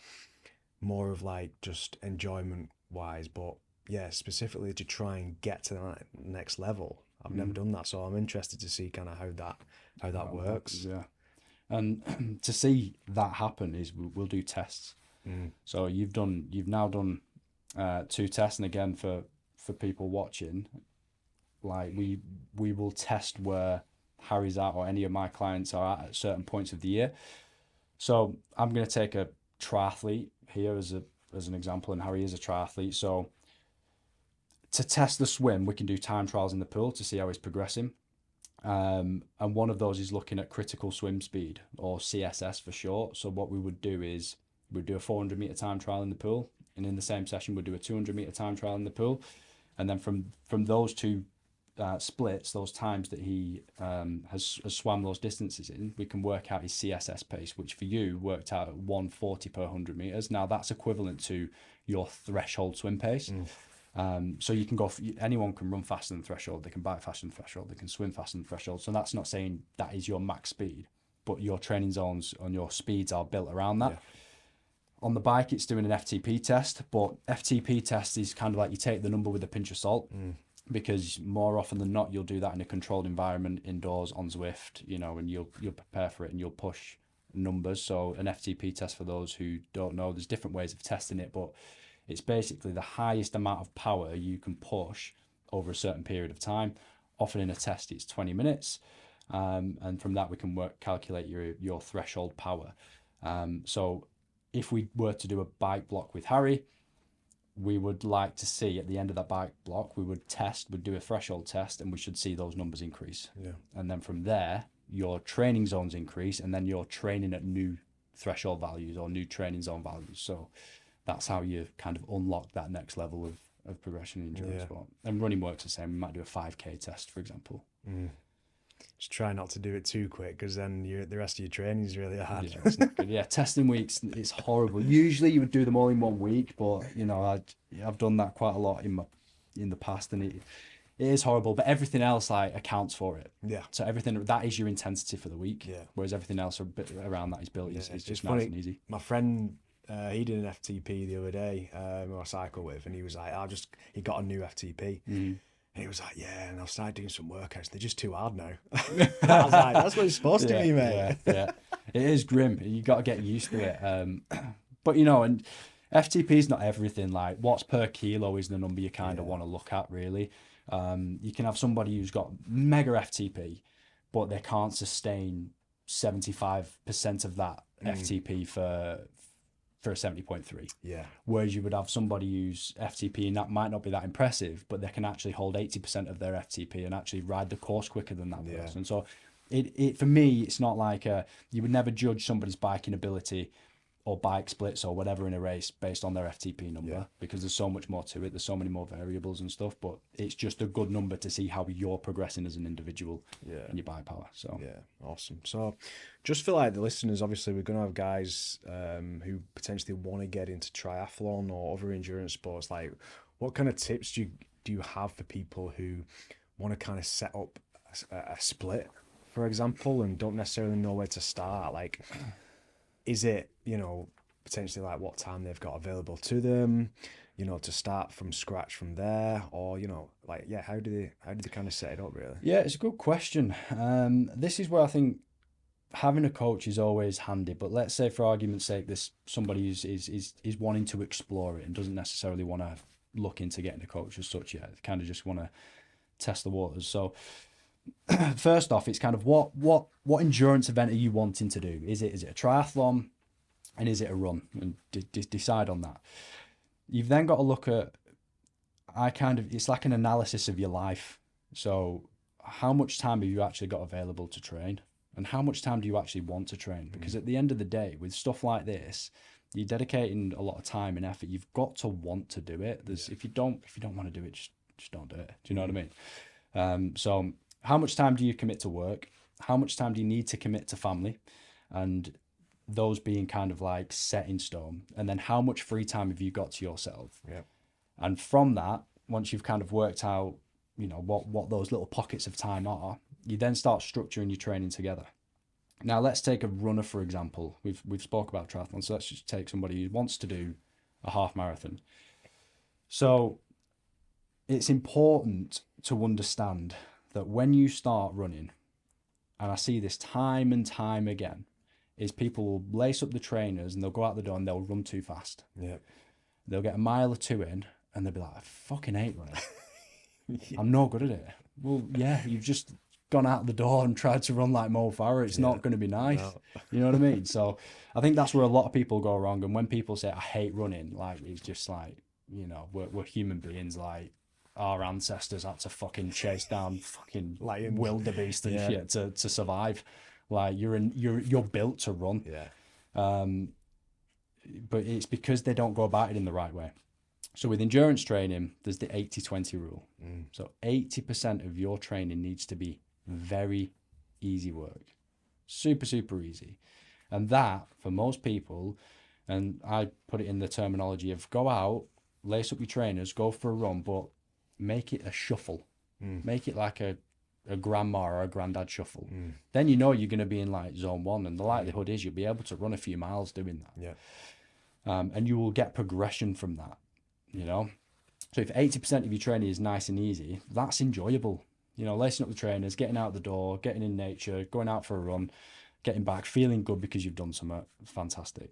of like just enjoyment wise. But yeah, specifically to try and get to that next level, I've never done that. So I'm interested to see kind of how that works. Yeah. And to see that happen is we'll do tests. So you've now done 2 tests, and again for people watching, like we will test where Harry's at or any of my clients are at certain points of the year. So I'm going to take a triathlete here as an example, and Harry is a triathlete. So to test the swim, we can do time trials in the pool to see how he's progressing. And one of those is looking at critical swim speed, or CSS for short. So what we would do is we'd do a 400 meter time trial in the pool, and in the same session we'd do a 200 meter time trial in the pool, and then from those 2 splits, those times that he has swam those distances in, we can work out his CSS pace, which for you worked out at 140 per 100 meters. Now that's equivalent to your threshold swim pace. So you can anyone can run faster than threshold, they can bike faster than threshold, they can swim faster than threshold. So that's not saying that is your max speed, but your training zones and your speeds are built around that. On the bike, it's doing an FTP test, but FTP test is kind of like you take the number with a pinch of salt, because more often than not, you'll do that in a controlled environment, indoors, on Zwift, you know, and you'll prepare for it and you'll push numbers. So an FTP test, for those who don't know, there's different ways of testing it, but it's basically the highest amount of power you can push over a certain period of time. Often in a test, it's 20 minutes. And from that, we can calculate your threshold power. So if we were to do a bike block with Harry, we would like to see at the end of that bike block, we'd do a threshold test, and we should see those numbers increase. And then from there, your training zones increase, and then you're training at new threshold values or new training zone values. So that's how you kind of unlock that next level of progression in endurance sport. And running works the same. We might do a 5K test, for example. Just try not to do it too quick, because then the rest of your training is really hard. Yeah, it's not good. Yeah, testing weeks, it's horrible. Usually you would do them all in 1 week, but you know, I've done that quite a lot in the past, and it is horrible. But everything else like accounts for it. Yeah. So everything that is your intensity for the week. Yeah. Whereas everything else a bit around that is built. It's just nice and easy. My friend, he did an FTP the other day, who I cycle with, and he was like, he got a new FTP. And he was like, yeah, and I've started doing some workouts. They're just too hard now. I was like, that's what it's supposed to be, mate. Yeah. It is grim. You got to get used to it. But, you know, and FTP is not everything. Like, watts per kilo is the number you kind of want to look at, really. You can have somebody who's got mega FTP, but they can't sustain 75% of that FTP for a 70.3. Yeah. Whereas you would have somebody who's FTP and that might not be that impressive, but they can actually hold 80% of their FTP and actually ride the course quicker than that person. So it for me, it's not like you would never judge somebody's biking ability or bike splits or whatever in a race based on their FTP number, because there's so much more to it. There's so many more variables and stuff, but it's just a good number to see how you're progressing as an individual in your bike power. So awesome. So just for like the listeners, obviously we're going to have guys who potentially want to get into triathlon or other endurance sports. Like, what kind of tips do you have for people who want to kind of set up a split, for example, and don't necessarily know where to start? Like, is it, potentially like what time they've got available to them, to start from scratch from there, or, how do they kind of set it up really? Yeah, it's a good question. This is where I think having a coach is always handy, but let's say for argument's sake, this somebody is wanting to explore it and doesn't necessarily want to look into getting a coach as such yet. They kind of just want to test the waters. So first off, it's kind of what endurance event are you wanting to do? Is it a triathlon, and is it a run? And decide on that. You've then got to look at, it's like an analysis of your life. So how much time have you actually got available to train, and how much time do you actually want to train? Because at the end of the day, with stuff like this, you're dedicating a lot of time and effort. You've got to want to do it. If you don't want to do it, just don't do it. Do you know what I mean? So how much time do you commit to work? How much time do you need to commit to family? And those being kind of like set in stone. And then how much free time have you got to yourself? Yeah. And from that, once you've kind of worked out, what those little pockets of time are, you then start structuring your training together. Now, let's take a runner, for example. We've spoke about triathlon, so let's just take somebody who wants to do a half marathon. So it's important to understand that when you start running, and I see this time and time again, is people will lace up the trainers and they'll go out the door and they'll run too fast. Yeah. They'll get a mile or two in and they'll be like, I fucking hate running. I'm not good at it. Well, yeah, you've just gone out the door and tried to run like Mo Farah. It's not going to be nice. No. You know what I mean? So I think that's where a lot of people go wrong. And when people say, I hate running, like, it's just like, we're human beings. Like, our ancestors had to fucking chase down fucking lions, wildebeest and shit to survive. Like, you're built to run. Yeah. But it's because they don't go about it in the right way. So with endurance training, there's the 80-20 rule. So 80% of your training needs to be very easy work. Super, super easy. And that, for most people, and I put it in the terminology of go out, lace up your trainers, go for a run, but make it a shuffle. Make it like a grandma or a granddad shuffle. Then you're going to be in like zone 1, and the likelihood is you'll be able to run a few miles doing that. Yeah. And you will get progression from that, So if 80% of your training is nice and easy, that's enjoyable. Lacing up the trainers, getting out the door, getting in nature, going out for a run, getting back, feeling good because you've done something fantastic.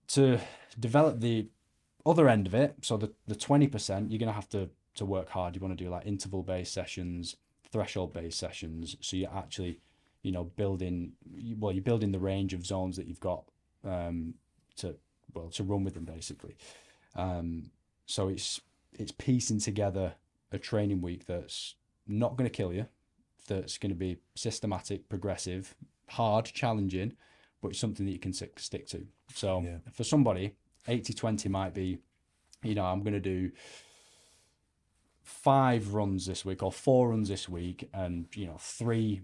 To develop the other end of it, so the 20%, you're going to have to work hard. You want to do like interval-based sessions, threshold-based sessions. So you're actually, you're building the range of zones that you've got to run with them basically. So it's piecing together a training week that's not going to kill you, that's going to be systematic, progressive, hard, challenging, but it's something that you can stick to. So for somebody, 80-20 might be, I'm going to do 5 runs this week or 4 runs this week, and three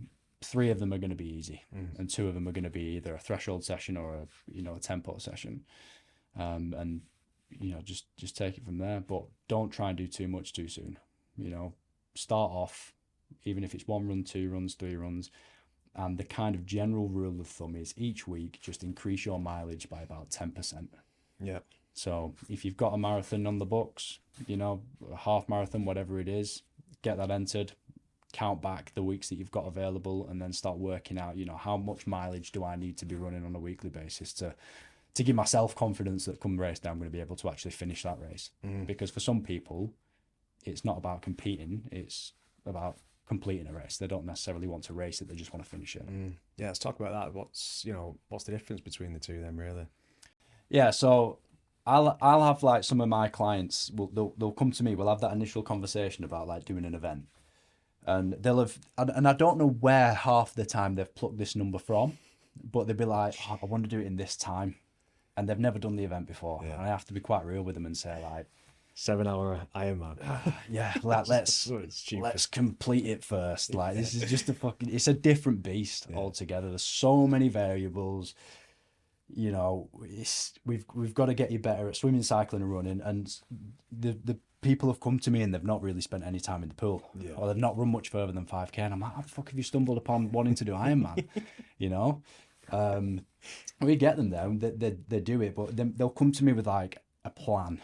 of them are going to be easy, and 2 of them are going to be either a threshold session or a tempo session, and just take it from there. But don't try and do too much too soon. Start off, even if it's 1 run, 2 runs, 3 runs, and the kind of general rule of thumb is each week just increase your mileage by about 10%. Yeah. So if you've got a marathon on the books, a half marathon, whatever it is, get that entered, count back the weeks that you've got available, and then start working out, how much mileage do I need to be running on a weekly basis to give myself confidence that come race day, I'm going to be able to actually finish that race. Because for some people, it's not about competing, it's about completing a race. They don't necessarily want to race it, they just want to finish it. Yeah, let's talk about that. What's the difference between the two then, really? Yeah, so I'll have like some of my clients they'll come to me, we'll have that initial conversation about like doing an event. And I don't know where half the time they've plucked this number from, but they'll be like, oh, I want to do it in this time. And they've never done the event before. Yeah. And I have to be quite real with them and say like, 7-hour Ironman. yeah, let's complete it first. Like, this is just it's a different beast altogether. There's so many variables. You know, we've got to get you better at swimming, cycling, and running. And the people have come to me and they've not really spent any time in the pool, or they've not run much further than 5K. And I'm like, how the fuck have you stumbled upon wanting to do Ironman? You know, we get them there, and they do it, but they'll come to me with like a plan.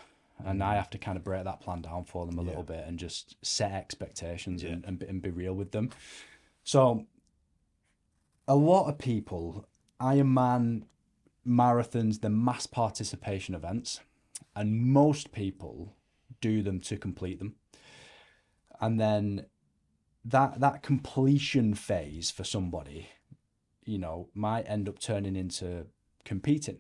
And I have to kind of break that plan down for them a little bit and just set expectations and be real with them. So a lot of people, Ironman, marathons, the mass participation events, and most people do them to complete them. And then that completion phase for somebody, you know, might end up turning into competing.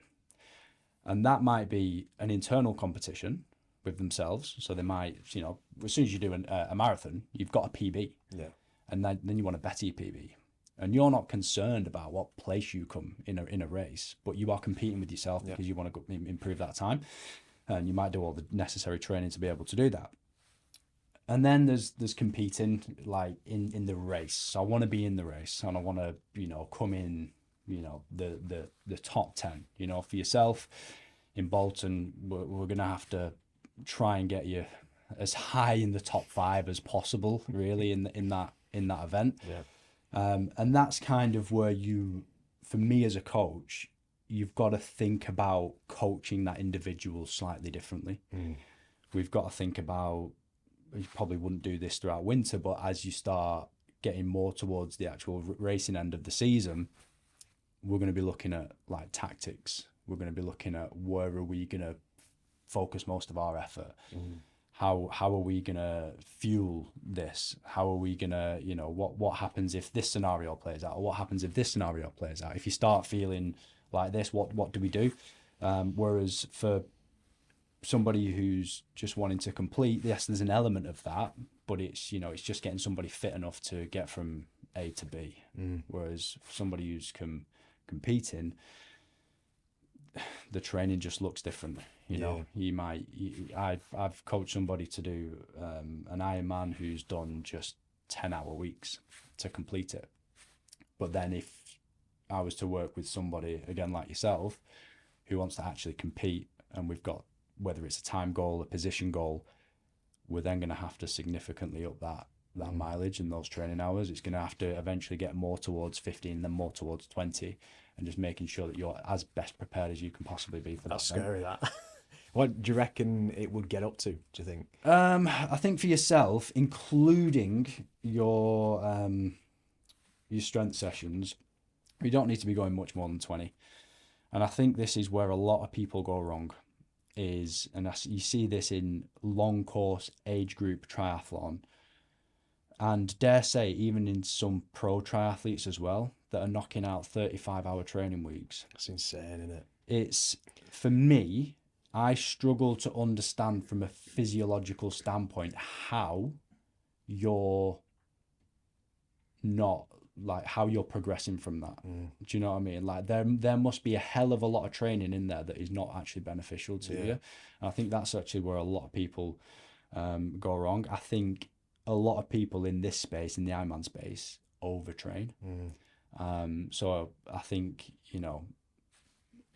And that might be an internal competition with themselves. So they might, you know, as soon as you do a marathon, you've got a PB. Yeah. And then you want to better your PB. And you're not concerned about what place you come in a race, but you are competing with yourself because you want to improve that time. And you might do all the necessary training to be able to do that. And then there's competing like in the race. So I want to be in the race and I want to, you know, come in, you know, the top 10, you know, for yourself in Bolton, we're going to have to try and get you as high in the top 5 as possible, really, in that event. Yeah. And that's kind of where for me as a coach, you've got to think about coaching that individual slightly differently. We've got to think about, you probably wouldn't do this throughout winter, but as you start getting more towards the actual racing end of the season, we're going to be looking at like tactics. We're going to be looking at where are we going to focus most of our effort? How are we going to fuel this? How are we going to, you know, what happens if this scenario plays out? Or what happens if this scenario plays out? If you start feeling like this, what do we do? Whereas for somebody who's just wanting to complete, yes, there's an element of that, but it's, you know, it's just getting somebody fit enough to get from A to B. Whereas for somebody who's competing, the training just looks different. You know, I've coached somebody to do an Ironman who's done just 10-hour weeks to complete it. But then if I was to work with somebody, again, like yourself, who wants to actually compete, and we've got, whether it's a time goal, a position goal, we're then going to have to significantly up that mileage and those training hours. It's going to have to eventually get more towards 15, then more towards 20, and just making sure that you're as best prepared as you can possibly be for that. That's scary, that. What do you reckon it would get up to, do you think? I think for yourself, including your strength sessions, you don't need to be going much more than 20. And I think this is where a lot of people go wrong. You see this in long course age group triathlon, and dare say even in some pro triathletes as well that are knocking out 35-hour training weeks. That's insane, isn't it? It's, for me, I struggle to understand from a physiological standpoint how you're not, like, how you're progressing from that. Do you know what I mean? Like, there must be a hell of a lot of training in there that is not actually beneficial to you. And I think that's actually where a lot of people go wrong. I think a lot of people in this space, in the Ironman space, overtrain. So I think, you know,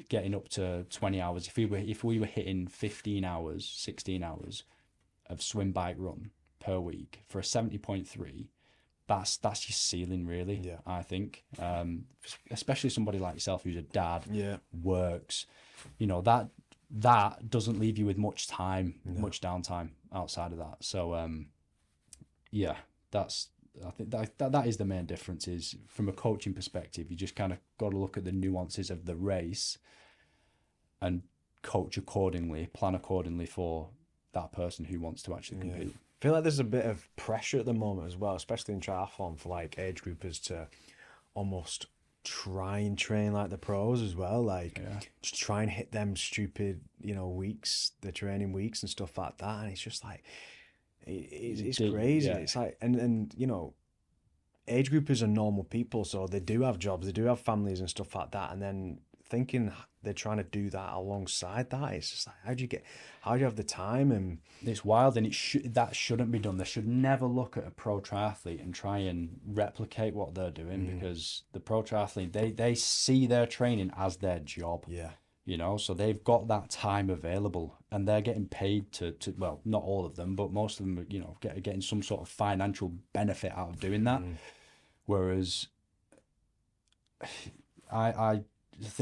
getting up to 20 hours, if we were hitting 15 hours, 16 hours of swim, bike, run per week for a 70.3, that's your ceiling, really. I think, especially somebody like yourself who's a dad, works, you know, that doesn't leave you with much time, much downtime outside of that. So I think that is the main difference. Is from a coaching perspective, you just kind of got to look at the nuances of the race and coach accordingly, plan accordingly for that person who wants to actually compete. feel like there's a bit of pressure at the moment as well, especially in triathlon, for like age groupers to almost try and train like the pros as well. Like Yeah. just try and hit them stupid, weeks, the training weeks and stuff like that. And it's just like it's crazy. Yeah. It's like and age groupers are normal people, so they do have jobs, they do have families and stuff like that. And then thinking they're trying to do that alongside that, it's just like how do you have the time? And It's wild, and that shouldn't be done. They should never look at a pro triathlete and try and replicate what they're doing, because the pro triathlete, they see their training as their job. yeah, So they've got that time available, and they're getting paid to well, not all of them, but most of them, getting some sort of financial benefit out of doing that. Whereas I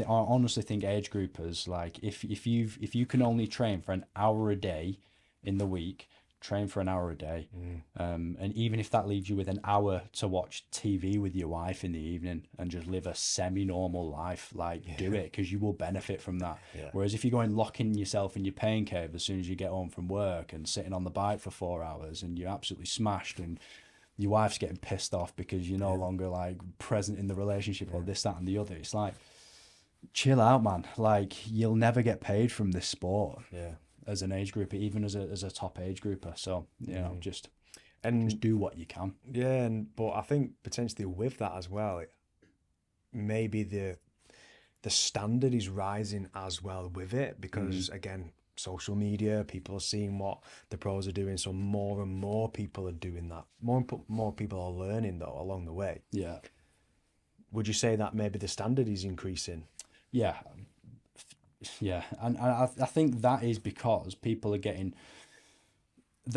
honestly think age groupers, like if you can only train for an hour a day in the week, train for an hour a day. And even if that leaves you with an hour to watch TV with your wife in the evening and just live a semi-normal life, like do it, because you will benefit from that. Whereas if you're going locking yourself in your pain cave as soon as you get home from work and sitting on the bike for 4 hours and you're absolutely smashed and your wife's getting pissed off because you're no longer like present in the relationship or this, that and the other, it's like, chill out, man. Like, you'll never get paid from this sport as an age grouper, even as a top age grouper. So just do what you can. But I think potentially with that as well, maybe the standard is rising as well with it, because again, social media, people are seeing what the pros are doing, so more and more people are doing that. More people are learning though along the way. Would you say that maybe the standard is increasing? Yeah, and I think that is because people are getting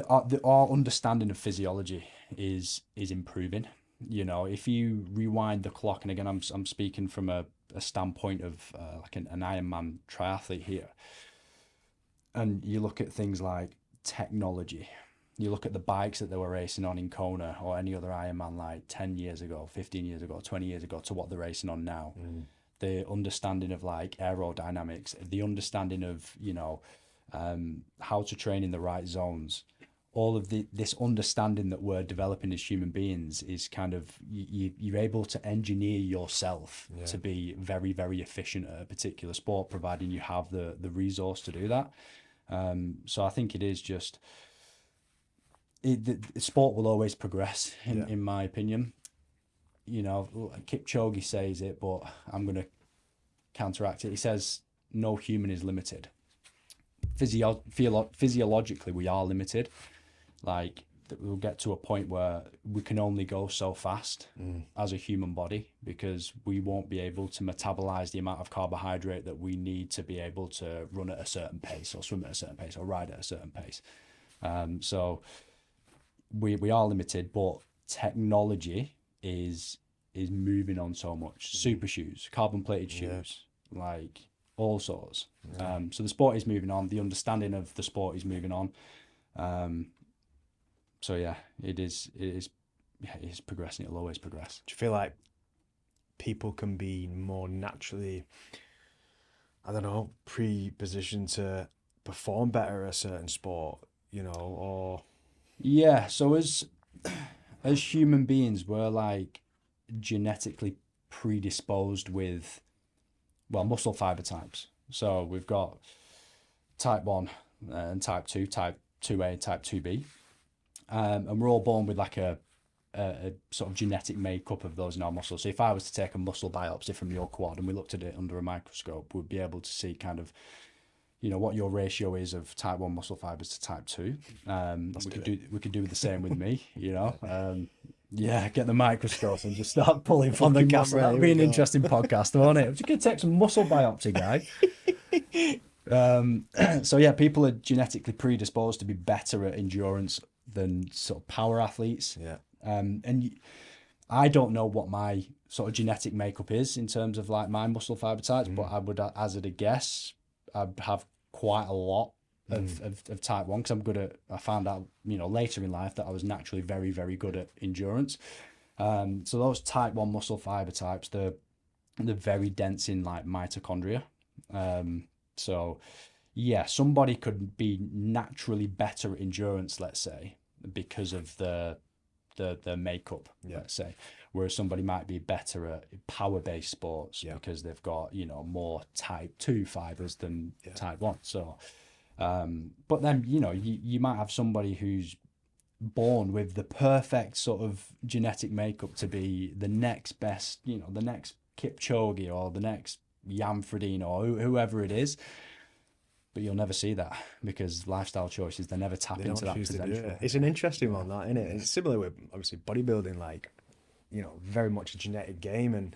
our understanding of physiology is improving. If you rewind the clock, and again, I'm speaking from a standpoint of like an Ironman triathlete here, and you look at things like technology. You look at the bikes that they were racing on in Kona or any other Ironman like 10 years ago, 15 years ago, 20 years ago to what they're racing on now. The understanding of like aerodynamics, the understanding of, how to train in the right zones, all of this understanding that we're developing as human beings is kind of, you're able to engineer yourself to be very, very efficient at a particular sport, providing you have the resource to do that. So I think it is just, the sport will always progress in my opinion. Kipchoge says it, but I'm going to counteract it. He says, no human is limited. Physiologically, we are limited. Like, we'll get to a point where we can only go so fast as a human body, because we won't be able to metabolize the amount of carbohydrate that we need to be able to run at a certain pace or swim at a certain pace or ride at a certain pace. So we are limited, but technology is moving on so much. Super shoes, carbon plated shoes, like all sorts. So the sport is moving on. The understanding of the sport is moving on. So yeah, it is progressing. It'll always progress. Do you feel like people can be more naturally, I don't know, pre-positioned to perform better at a certain sport, or? Yeah, so as human beings, we're like genetically predisposed with, well, muscle fiber types. So we've got type 1 and type 2, type 2A, type 2B. And we're all born with like a sort of genetic makeup of those in our muscles. So if I was to take a muscle biopsy from your quad and we looked at it under a microscope, we'd be able to see kind of, what your ratio is of type 1 muscle fibers to type 2. We could do the same with me, Yeah, get the microscope and just start pulling from the camera. That'd be an interesting podcast, won't it? We could take some muscle biopsy, guy. So yeah, people are genetically predisposed to be better at endurance than sort of power athletes. Yeah. And I don't know what my sort of genetic makeup is in terms of like my muscle fiber types, but I would, as a guess, I'd have quite a lot of type 1, because I found out, later in life that I was naturally very, very good at endurance. So those type 1 muscle fiber types, they're very dense in like mitochondria. So yeah, somebody could be naturally better at endurance, let's say, because of the makeup, Yeah. let's say, whereas somebody might be better at power-based sports Yeah. because they've got, you know, more type 2 fibers than type 1. So but then, you know, you might have somebody who's born with the perfect sort of genetic makeup to be the next best, you know, the next Kipchoge or the next Yamfredine or whoever it is. But you'll never see that because lifestyle choices, they never tap They into don't that choose to do potential. it. It's an interesting one, that, isn't it? It's similar with obviously bodybuilding, like, you know, very much a genetic game, and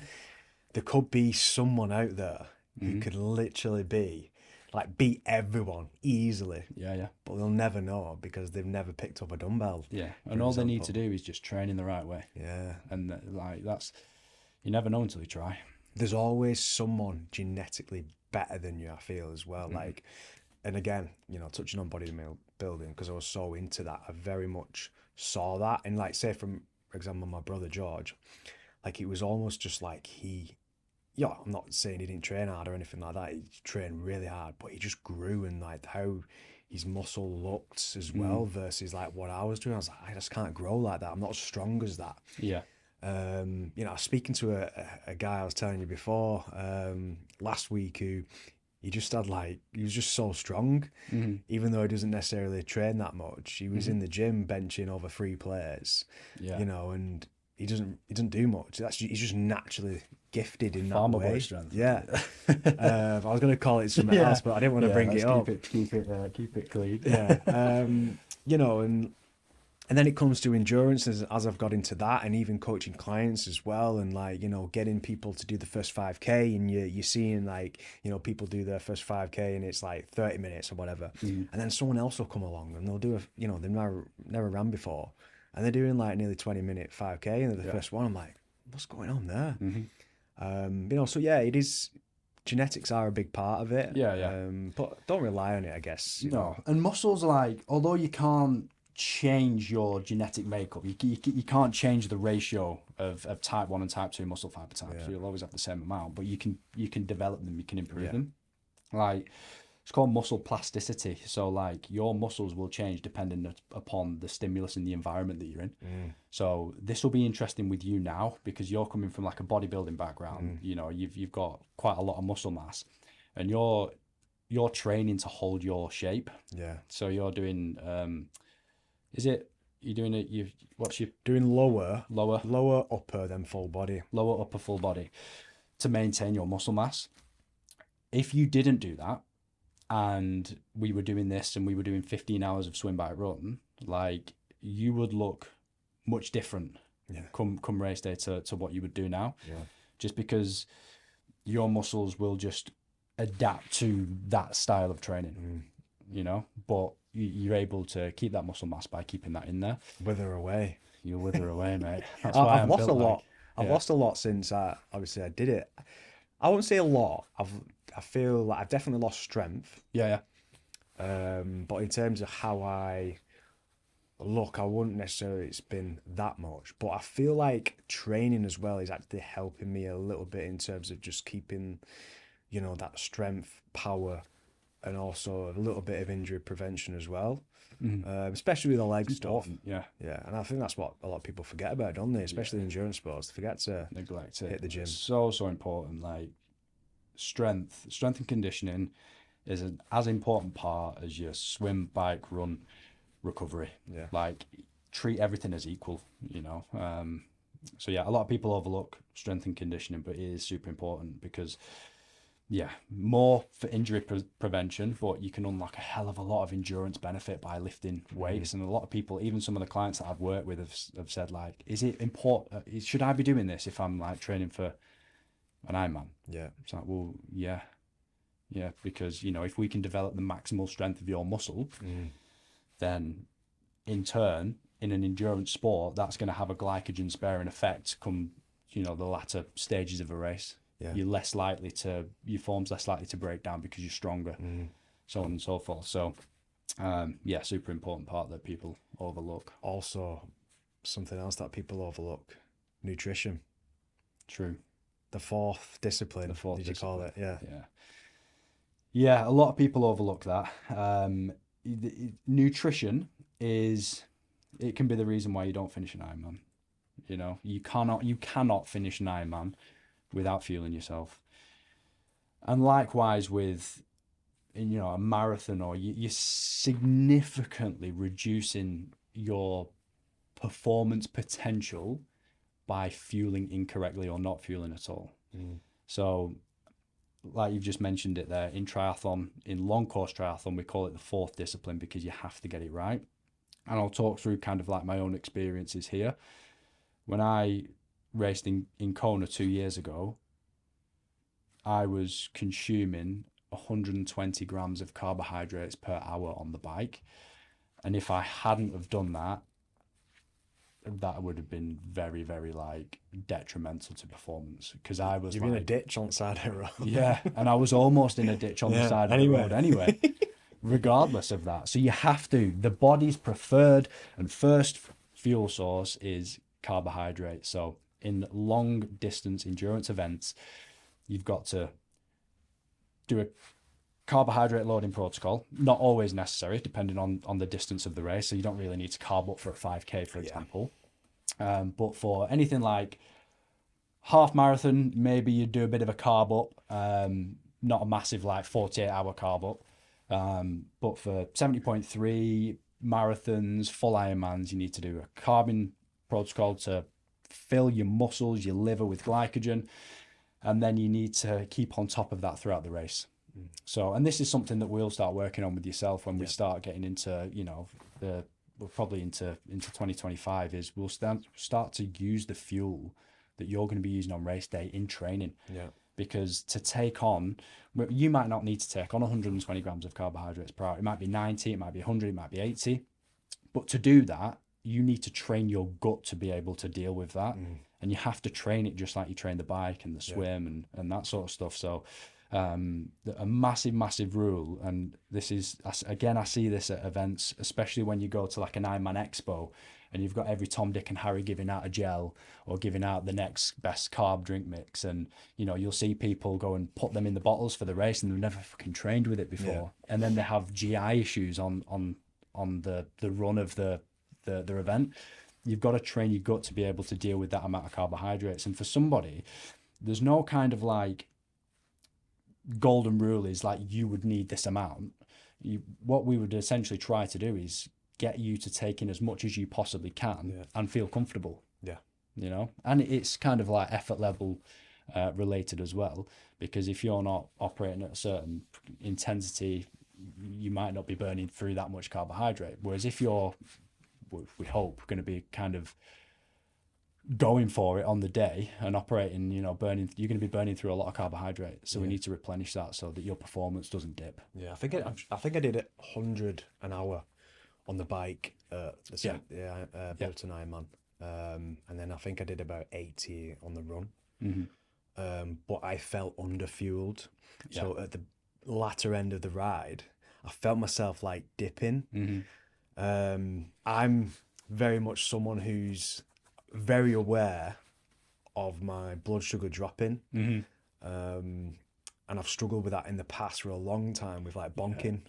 there could be someone out there who could literally be like beat everyone easily, Yeah. but they'll never know because they've never picked up a dumbbell. Yeah. for And all they need example. to do is just train in the right way. Yeah. And like that's, you never know until you try. There's always someone genetically better than you, I feel, as well. Like, and again, you know, touching on bodybuilding, because I was so into that, I very much saw that. And like, say, for example, my brother George, like, it was almost just like I'm not saying he didn't train hard or anything like that. He trained really hard, but he just grew, and like how his muscle looked as well versus like what I was doing. I was like, I just can't grow like that. I'm not as strong as that. Yeah. You know, I was speaking to a guy I was telling you before last week who he just had like, he was just so strong, even though he doesn't necessarily train that much. He was in the gym benching over 3 plates, Yeah. you know, and he doesn't do much. He's just naturally gifted in that Farmer way. boy strength. Yeah. I was going to call it something else, but I didn't want to bring it up. Keep it clean. Yeah. You know, and then it comes to endurance as I've got into that, and even coaching clients as well, and like, you know, getting people to do the first 5K, and you're seeing like, you know, people do their first 5K and it's like 30 minutes or whatever, and then someone else will come along and they'll do you know, they've never ran before, and they're doing like nearly 20-minute 5K and they're the first one. I'm like, what's going on there? You know, so yeah, it is. Genetics are a big part of it. Yeah. But don't rely on it, I guess. You No, know. and muscles, like, although you can't change your genetic makeup, you can't change the ratio of type 1 and type 2 muscle fiber types. Yeah. So you'll always have the same amount, but you can develop them, you can improve Yeah. them. Like, it's called muscle plasticity. So like your muscles will change depending upon the stimulus and the environment that you're in. So this will be interesting with you now because you're coming from like a bodybuilding background. You know, you've got quite a lot of muscle mass, and you're training to hold your shape. Yeah. So you're doing what's your Doing lower, lower upper, then full body. lower upper full body to maintain your muscle mass? If you didn't do that and we were doing this and we were doing 15 hours of swim bike run, like, you would look much different come race day to what you would do now. Just because your muscles will just adapt to that style of training, you know, but you're able to keep that muscle mass by keeping that in there. Wither away. You'll wither away, mate. That's why I've lost a lot. I've yeah. lost a lot since obviously I did it. I won't say a lot. I feel like I've definitely lost strength. Yeah. But in terms of how I look, I wouldn't necessarily it's been that much. But I feel like training as well is actually helping me a little bit in terms of just keeping, you know, that strength, power, and also a little bit of injury prevention as well. Especially with the leg stuff. Yeah. And I think that's what a lot of people forget about, don't they? Especially in endurance sports, they forget to neglect it. hit the gym. It's so important. Like, strength and conditioning is an as important part as your swim, bike, run, recovery. Like, treat everything as equal, you know. So yeah, a lot of people overlook strength and conditioning, but it is super important because more for injury prevention, but you can unlock a hell of a lot of endurance benefit by lifting weights. And a lot of people, even some of the clients that I've worked with, have said, like, is it important? Should I be doing this if I'm like training for an Ironman? It's like, well, yeah, because, you know, if we can develop the maximal strength of your muscle, then in turn, in an endurance sport, that's going to have a glycogen sparing effect come, you know, the latter stages of a race. You're less likely to, your form's less likely to break down because you're stronger, so on and so forth. So, super important part that people overlook. Also, something else that people overlook, nutrition. True. The fourth discipline, did you call it? Yeah, a lot of people overlook that. Nutrition It can be the reason why you don't finish an Ironman. You know, you cannot finish an Ironman without fueling yourself. And likewise with, you know, a marathon, or you're significantly reducing your performance potential by fueling incorrectly or not fueling at all. So like you've just mentioned it there, in triathlon, in long course triathlon, we call it the fourth discipline because you have to get it right. And I'll talk through kind of like my own experiences here. When I raced in Kona 2 years ago, I was consuming 120 grams of carbohydrates per hour on the bike. And if I hadn't have done that, that would have been very, very like detrimental to performance, because I was You're in a ditch on the side of the road. Yeah, and I was almost in a ditch on the side of the road anyway, regardless of that. So you have to, the body's preferred and first fuel source is carbohydrate. So in long distance endurance events, you've got to do a carbohydrate loading protocol. Not always necessary, depending on the distance of the race. So you don't really need to carb up for a 5K, for example. But for anything like half marathon, maybe you do a bit of a carb up, not a massive like 48-hour carb up. But for 70.3 marathons, full Ironmans, you need to do a carbon protocol to fill your muscles, your liver with glycogen. And then you need to keep on top of that throughout the race. So, and this is something that we'll start working on with yourself when we start getting into, you know, we're probably into 2025, is we'll start to use the fuel that you're going to be using on race day in training. Yeah. Because to take on, you might not need to take on 120 grams of carbohydrates per hour. It might be 90, it might be 100, it might be 80. But to do that, you need to train your gut to be able to deal with that. And you have to train it just like you train the bike and the swim and that sort of stuff. So a massive rule, and this is, again, I see this at events, especially when you go to like an Ironman Expo and you've got every Tom, Dick and Harry giving out a gel or giving out the next best carb drink mix, and you know, you'll see people go and put them in the bottles for the race and they've never fucking trained with it before, and then they have GI issues on the run of the event. You've got to train your gut to be able to deal with that amount of carbohydrates. And for somebody, there's no kind of like golden rule is like you would need this amount. What we would essentially try to do is get you to take in as much as you possibly can and feel comfortable. You know, and it's kind of like effort level related as well, because if you're not operating at a certain intensity, you might not be burning through that much carbohydrate. Whereas if you're, we hope, going to be kind of going for it on the day and operating, you know, burning, you're going to be burning through a lot of carbohydrate. So we need to replenish that so that your performance doesn't dip. I think I did 100 an hour on the bike Bolton Ironman, and then I think I did about 80 on the run. But I felt under fueled. So at the latter end of the ride, I felt myself like dipping. I'm very much someone who's very aware of my blood sugar dropping. And I've struggled with that in the past for a long time with like bonking.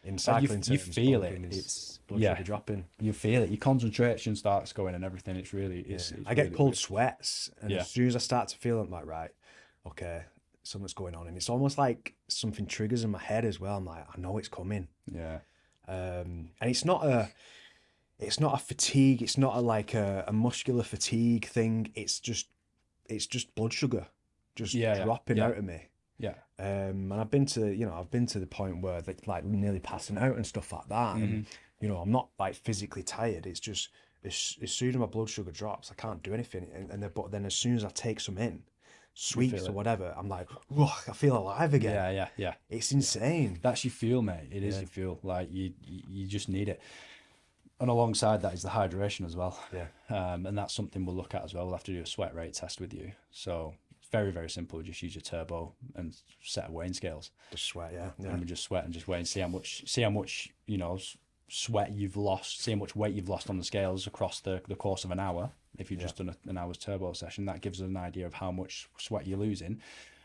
In cycling you feel it. It's blood sugar dropping. You feel it. Your concentration starts going and everything. It's really, I get cold sweats, and as soon as I start to feel it, I'm like, right, okay, something's going on, and it's almost like something triggers in my head as well. I'm like, I know it's coming. And it's not a fatigue. It's not a muscular fatigue thing. It's just blood sugar just dropping out of me. And I've been to the point where they like nearly passing out and stuff like that. And you know, I'm not like physically tired. It's just as soon as my blood sugar drops, I can't do anything. But then as soon as I take some in, sweets or whatever, I'm like, whoa, I feel alive again. It's insane. That's your fuel, mate. It is your fuel. Like you just need it. And alongside that is the hydration as well. And that's something we'll look at as well. We'll have to do a sweat rate test with you. So it's very, very simple. Just use your turbo and set a weighing scales. Just sweat, And we just sweat and just weigh and see how much, you know, sweat you've lost, see how much weight you've lost on the scales across the course of an hour. If you've just done an hour's turbo session, that gives us an idea of how much sweat you're losing.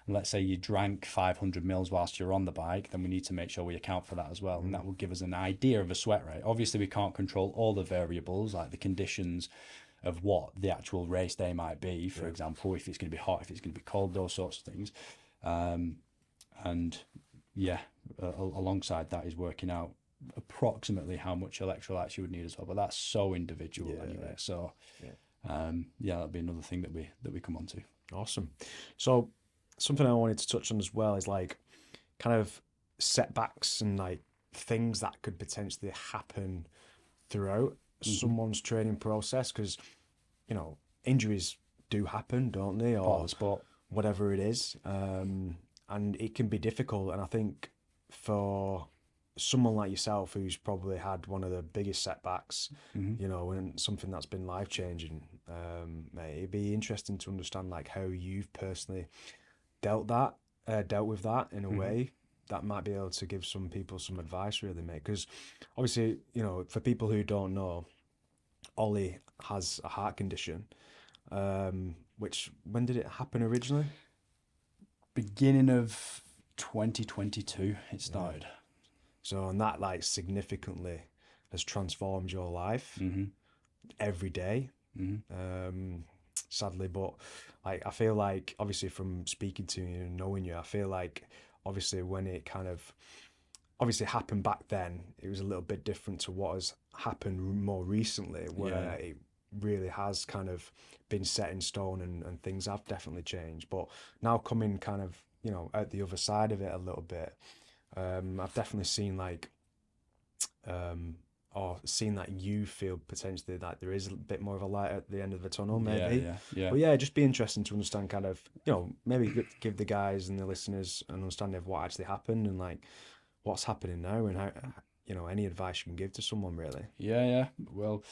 and let's say you drank 500 mils whilst you're on the bike, then we need to make sure we account for that as well. And that will give us an idea of a sweat rate. Obviously, we can't control all the variables, like the conditions of what the actual race day might be, for example, if it's going to be hot, if it's going to be cold, those sorts of things. And yeah, alongside that is working out approximately how much electrolytes you would need as well, but that's so individual anyway. So that'll be another thing that we come on to. Awesome. So something I wanted to touch on as well is like kind of setbacks and like things that could potentially happen throughout someone's training process, because you know injuries do happen, don't they, or Part of the sport, whatever it is, and it can be difficult. And I think for someone like yourself who's probably had one of the biggest setbacks, you know, and something that's been life-changing, mate, it'd be interesting to understand like how you've personally dealt with that in a way that might be able to give some people some advice, really, mate. Because obviously, you know, for people who don't know, Ollie has a heart condition, which, when did it happen originally? beginning of 2022 it started. So, and that like significantly has transformed your life every day. Sadly, but like I feel like obviously from speaking to you and knowing you, I feel like obviously when it kind of obviously happened back then, it was a little bit different to what has happened more recently, where it really has kind of been set in stone and things have definitely changed. But now coming kind of, you know, at the other side of it a little bit, I've definitely seen like or seen that you feel potentially that there is a bit more of a light at the end of the tunnel, maybe. Yeah. But yeah, just be interesting to understand kind of, you know, maybe give the guys and the listeners an understanding of what actually happened and like what's happening now and how, you know, any advice you can give to someone, really. Yeah. Well,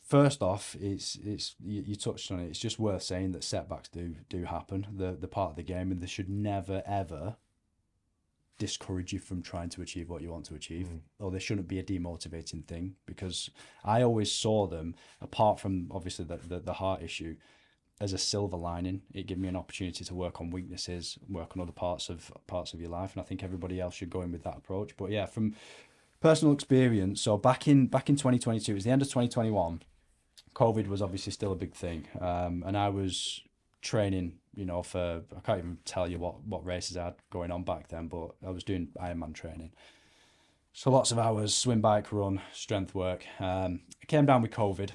first off, it's you touched on it. It's just worth saying that setbacks do happen. They're part of the game, and they should never ever discourage you from trying to achieve what you want to achieve, or they shouldn't be a demotivating thing, because I always saw them, apart from obviously the heart issue, as a silver lining. It gave me an opportunity to work on weaknesses, work on other parts of your life, and I think everybody else should go in with that approach. But yeah, from personal experience, so back in 2022, it was the end of 2021, COVID was obviously still a big thing, and I was training, you know, for, I can't even tell you what races I had going on back then, but I was doing Ironman training. So lots of hours, swim, bike, run, strength work. I came down with COVID.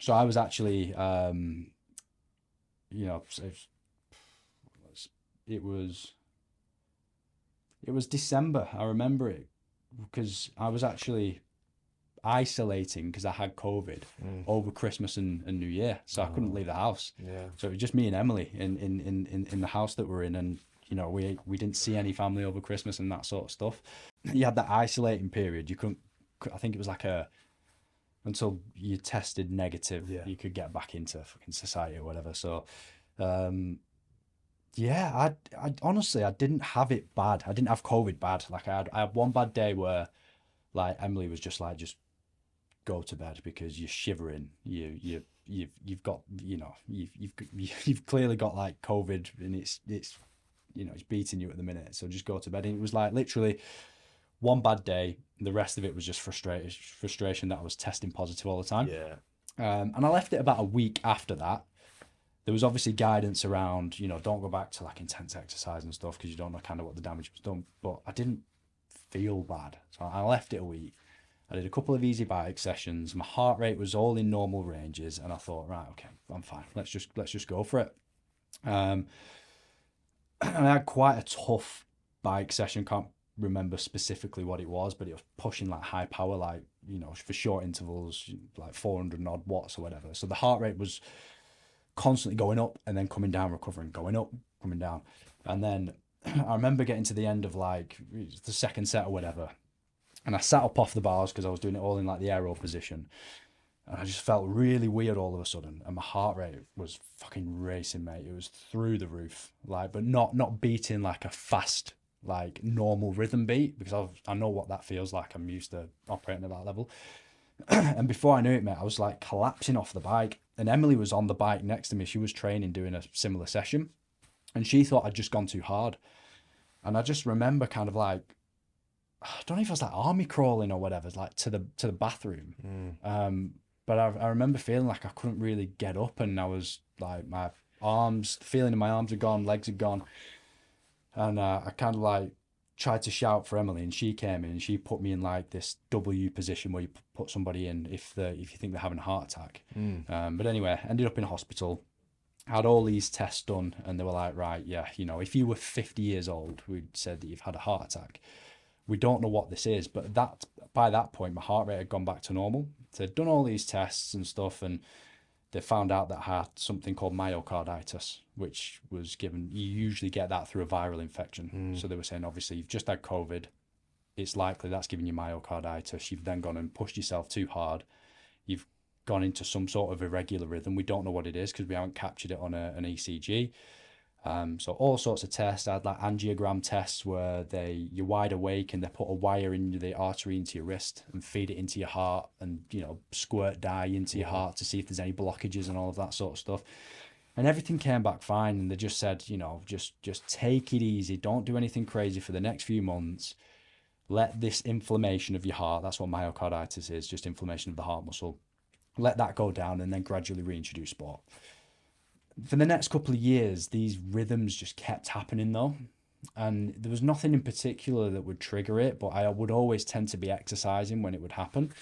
So I was actually, you know, it was December. I remember it because I was actually isolating because I had COVID over Christmas and New Year, so I couldn't leave the house. So it was just me and Emily in the house that we're in, and you know we didn't see any family over Christmas and that sort of stuff. You had that isolating period. You couldn't, I think it was like until you tested negative, you could get back into fucking society or whatever. So I honestly, I didn't have it bad. I didn't have COVID bad. Like I had one bad day where like Emily was just like, just go to bed because you're shivering. You've got, you know, you've clearly got like COVID, and it's you know, it's beating you at the minute. So just go to bed. And it was like literally one bad day. The rest of it was just frustration that I was testing positive all the time. And I left it about a week after that. There was obviously guidance around, you know, don't go back to like intense exercise and stuff because you don't know kind of what the damage was done. But I didn't feel bad, so I left it a week. I did a couple of easy bike sessions. My heart rate was all in normal ranges, and I thought, right, okay, I'm fine. Let's just go for it. And I had quite a tough bike session. Can't remember specifically what it was, but it was pushing like high power, like, you know, for short intervals, like 400 odd watts or whatever. So the heart rate was constantly going up and then coming down, recovering, going up, coming down. And then I remember getting to the end of like the second set or whatever, and I sat up off the bars because I was doing it all in like the aero position, and I just felt really weird all of a sudden, and my heart rate was fucking racing, mate. It was through the roof, like, but not beating like a fast, like normal rhythm beat, because I know what that feels like. I'm used to operating at that level. And before I knew it, mate, I was like collapsing off the bike, and Emily was on the bike next to me. She was training, doing a similar session. and she thought I'd just gone too hard. And I just remember kind of like, I don't know if it was like army crawling or whatever, like to the bathroom. But I remember feeling like I couldn't really get up, and I was like, my arms, the feeling in my arms had gone, legs had gone. And I kind of like tried to shout for Emily, and she came in and she put me in like this W position where you put somebody in if you think they're having a heart attack. But anyway, ended up in hospital, had all these tests done, and they were like, right, yeah, you know, if you were 50 years old, we'd said that you've had a heart attack. We don't know what this is, but by that point, my heart rate had gone back to normal. So they'd done all these tests and stuff, and they found out that I had something called myocarditis, which was given, you usually get that through a viral infection. So they were saying, obviously, you've just had COVID. It's likely that's giving you myocarditis. You've then gone and pushed yourself too hard. You've gone into some sort of irregular rhythm. We don't know what it is because we haven't captured it on an ECG. So all sorts of tests. I had like angiogram tests where you're wide awake and they put a wire in the artery into your wrist and feed it into your heart, and, you know, squirt dye into your heart to see if there's any blockages and all of that sort of stuff. And everything came back fine. And they just said, you know, just take it easy. Don't do anything crazy for the next few months. Let this inflammation of your heart, that's what myocarditis is, just inflammation of the heart muscle, let that go down and then gradually reintroduce sport. For the next couple of years, these rhythms just kept happening though. And there was nothing in particular that would trigger it, but I would always tend to be exercising when it would happen.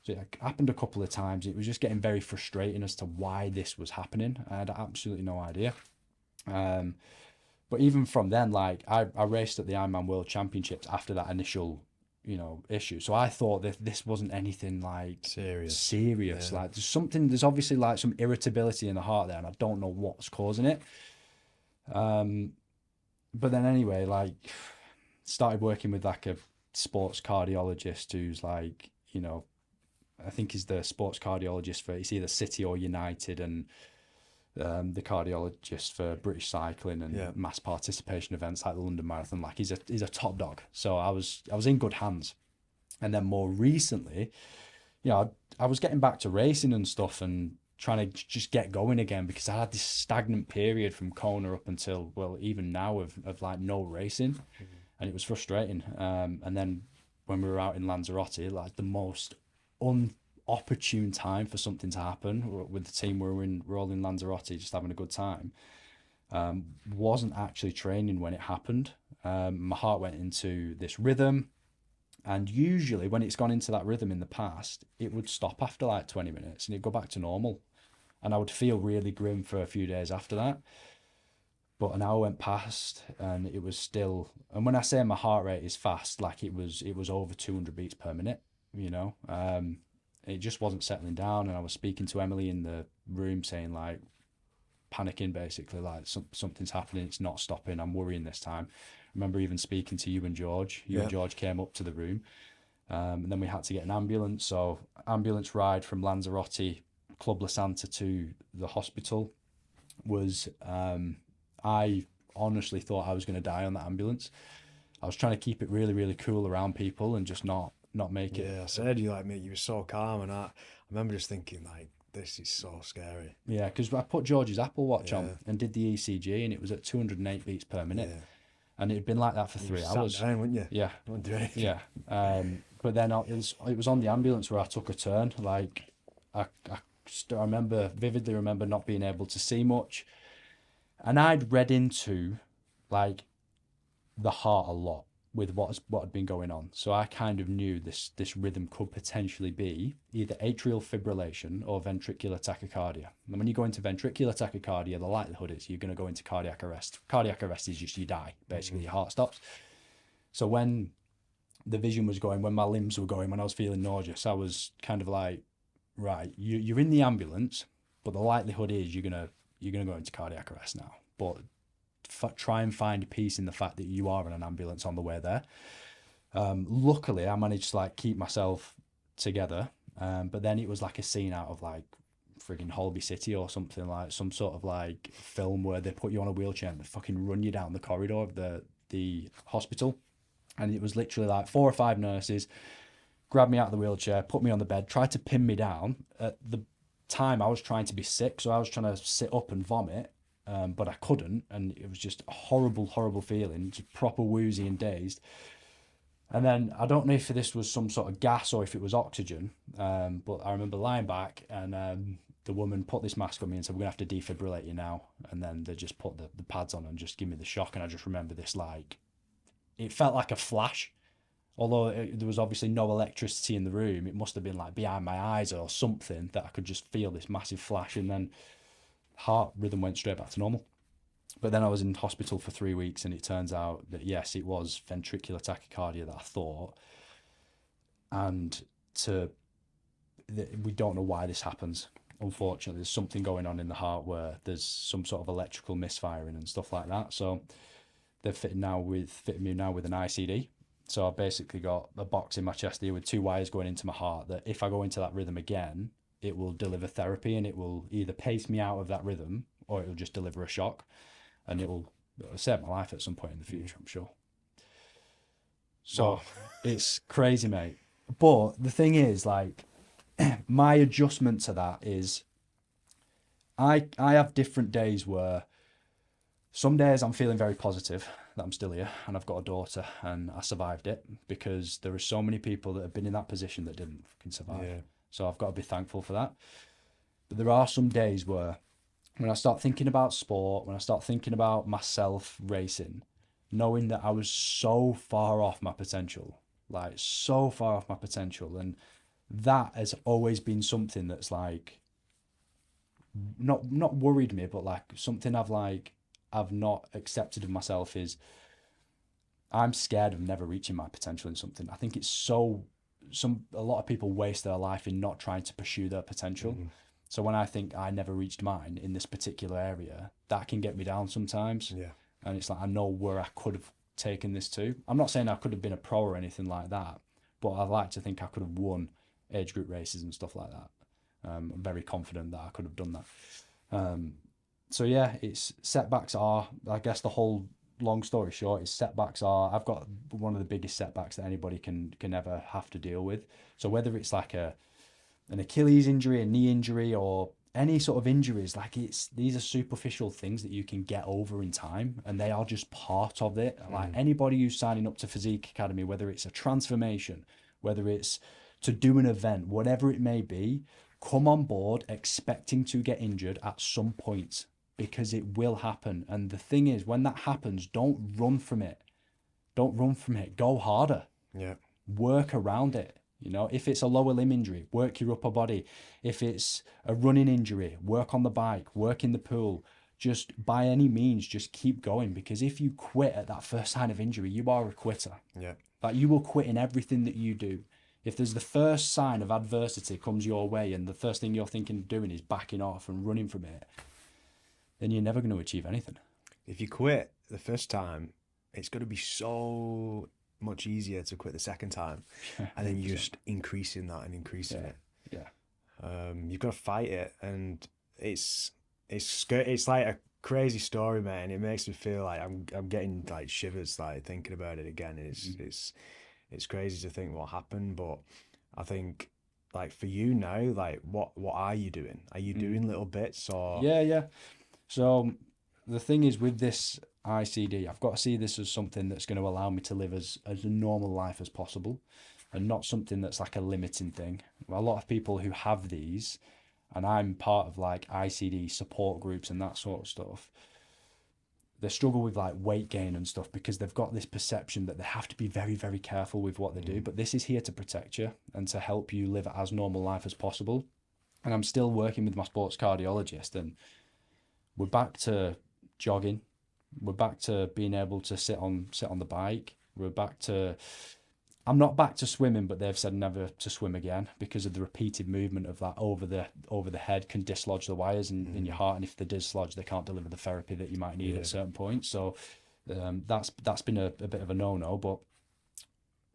So it happened a couple of times. It was just getting very frustrating as to why this was happening. I had absolutely no idea. But even from then, like I raced at the Ironman World Championships after that initial, you know, issue. So I thought that this wasn't anything like serious. Yeah. Like there's obviously like some irritability in the heart there, and I don't know what's causing it. But then anyway, like started working with like a sports cardiologist who's like, you know, I think he's the sports cardiologist for, it's either City or United, and the cardiologist for British cycling and mass participation events like the London Marathon. Like he's a top dog. So I was in good hands. And then more recently, you know, I was getting back to racing and stuff and trying to just get going again, because I had this stagnant period from Kona up until, well, even now of like no racing, and it was frustrating. And then when we were out in Lanzarote, like the most opportune time for something to happen with the team, we're all in Lanzarote just having a good time. Wasn't actually training when it happened. My heart went into this rhythm, and usually when it's gone into that rhythm in the past, it would stop after like 20 minutes and it'd go back to normal, and I would feel really grim for a few days after that. But an hour went past and it was still, and when I say my heart rate is fast, like it was over 200 beats per minute, you know. It just wasn't settling down, and I was speaking to Emily in the room saying like, panicking basically, like something's happening, it's not stopping, I'm worrying this time. I remember even speaking to you and George. And George came up to the room, and then we had to get an ambulance. So ambulance ride from Lanzarote, Club La Santa to the hospital was, I honestly thought I was going to die on that ambulance. I was trying to keep it really, really cool around people and just not make it. Yeah, I said you like me. You were so calm, and I remember just thinking like, this is so scary. Yeah, because I put George's Apple Watch on and did the ECG, and it was at 208 beats per minute, and it had been like that for 3 hours. Sat down, wouldn't you? Yeah, wouldn't do anything. Yeah. But then it was on the ambulance where I took a turn. Like I vividly remember not being able to see much, and I'd read into like the heart a lot with what had been going on. So I kind of knew this rhythm could potentially be either atrial fibrillation or ventricular tachycardia. And when you go into ventricular tachycardia, the likelihood is you're going to go into cardiac arrest. Cardiac arrest is just you die, basically, your heart stops. So when the vision was going, when my limbs were going, when I was feeling nauseous, I was kind of like, right, you're in the ambulance, but the likelihood is you're gonna go into cardiac arrest now. But try and find peace in the fact that you are in an ambulance on the way there. Luckily, I managed to like keep myself together, but then it was like a scene out of like friggin' Holby City or something, like some sort of like film where they put you on a wheelchair and they fucking run you down the corridor of the hospital. And it was literally like 4 or 5 nurses grabbed me out of the wheelchair, put me on the bed, tried to pin me down. At the time I was trying to be sick, so I was trying to sit up and vomit, but I couldn't, and it was just a horrible feeling, just proper woozy and dazed. And then I don't know if this was some sort of gas or if it was oxygen, but I remember lying back, and the woman put this mask on me and said, "We're gonna have to defibrillate you now." And then they just put the pads on and just give me the shock. And I just remember this, like, it felt like a flash. Although there was obviously no electricity in the room, it must have been like behind my eyes or something, that I could just feel this massive flash, and then heart rhythm went straight back to normal. But then I was in hospital for 3 weeks, and it turns out that, yes, it was ventricular tachycardia that I thought. And we don't know why this happens. Unfortunately, there's something going on in the heart where there's some sort of electrical misfiring and stuff like that. So they're fitting me now with an ICD. So I've basically got a box in my chest here with 2 wires going into my heart, that if I go into that rhythm again, it will deliver therapy, and it will either pace me out of that rhythm, or it will just deliver a shock, and it'll save my life at some point in the future, I'm sure. So It's crazy, mate. But the thing is, like, my adjustment to that is I have different days where some days I'm feeling very positive that I'm still here and I've got a daughter and I survived it, because there are so many people that have been in that position that didn't fucking survive. Yeah. So I've got to be thankful for that. But there are some days where, when I start thinking about sport, when I start thinking about myself racing, knowing that I was so far off my potential, like so far off my potential, and that has always been something that's like not worried me, but like something I've not accepted of myself, is I'm scared of never reaching my potential in something. I think it's a lot of people waste their life in not trying to pursue their potential. Mm-hmm. So when I think I never reached mine in this particular area, that can get me down sometimes. Yeah. And it's like, I know where I could have taken this to. I'm not saying I could have been a pro or anything like that, but I like to think I could have won age group races and stuff like that. I'm very confident that I could have done that. So yeah, it's setbacks are, I guess the whole long story short is setbacks are, I've got one of the biggest setbacks that anybody can ever have to deal with. So whether it's like an Achilles injury, a knee injury, or any sort of injuries, like these are superficial things that you can get over in time, and they are just part of it. Like anybody who's signing up to Physique Academy, whether it's a transformation, whether it's to do an event, whatever it may be, come on board expecting to get injured at some point, because it will happen. And the thing is, when that happens, don't run from it. Go harder. Yeah. Work around it. You know, if it's a lower limb injury, work your upper body. If it's a running injury, work on the bike, work in the pool. Just by any means, just keep going, because if you quit at that first sign of injury, you are a quitter. Yeah. Like, you will quit in everything that you do. If there's the first sign of adversity comes your way, and the first thing you're thinking of doing is backing off and running from it, then you're never going to achieve anything. If you quit the first time, it's going to be so much easier to quit the second time. And then you're just increasing it. Yeah. You've got to fight it. And it's like a crazy story, man. It makes me feel like I'm getting like shivers, like thinking about it again. It's crazy to think what happened, but I think, like, for you now, like, what are you doing? Are you doing little bits, or? Yeah. So the thing is, with this ICD, I've got to see this as something that's going to allow me to live as a normal life as possible, and not something that's like a limiting thing. Well, a lot of people who have these, and I'm part of like ICD support groups and that sort of stuff, they struggle with like weight gain and stuff, because they've got this perception that they have to be very, very careful with what they do. But this is here to protect you and to help you live as normal life as possible. And I'm still working with my sports cardiologist, and we're back to jogging. We're back to being able to sit on the bike. I'm not back to swimming, but they've said never to swim again, because of the repeated movement of that over the head can dislodge the wires in your heart, and if they dislodge, they can't deliver the therapy that you might need at certain points. So that's been a bit of a no-no. But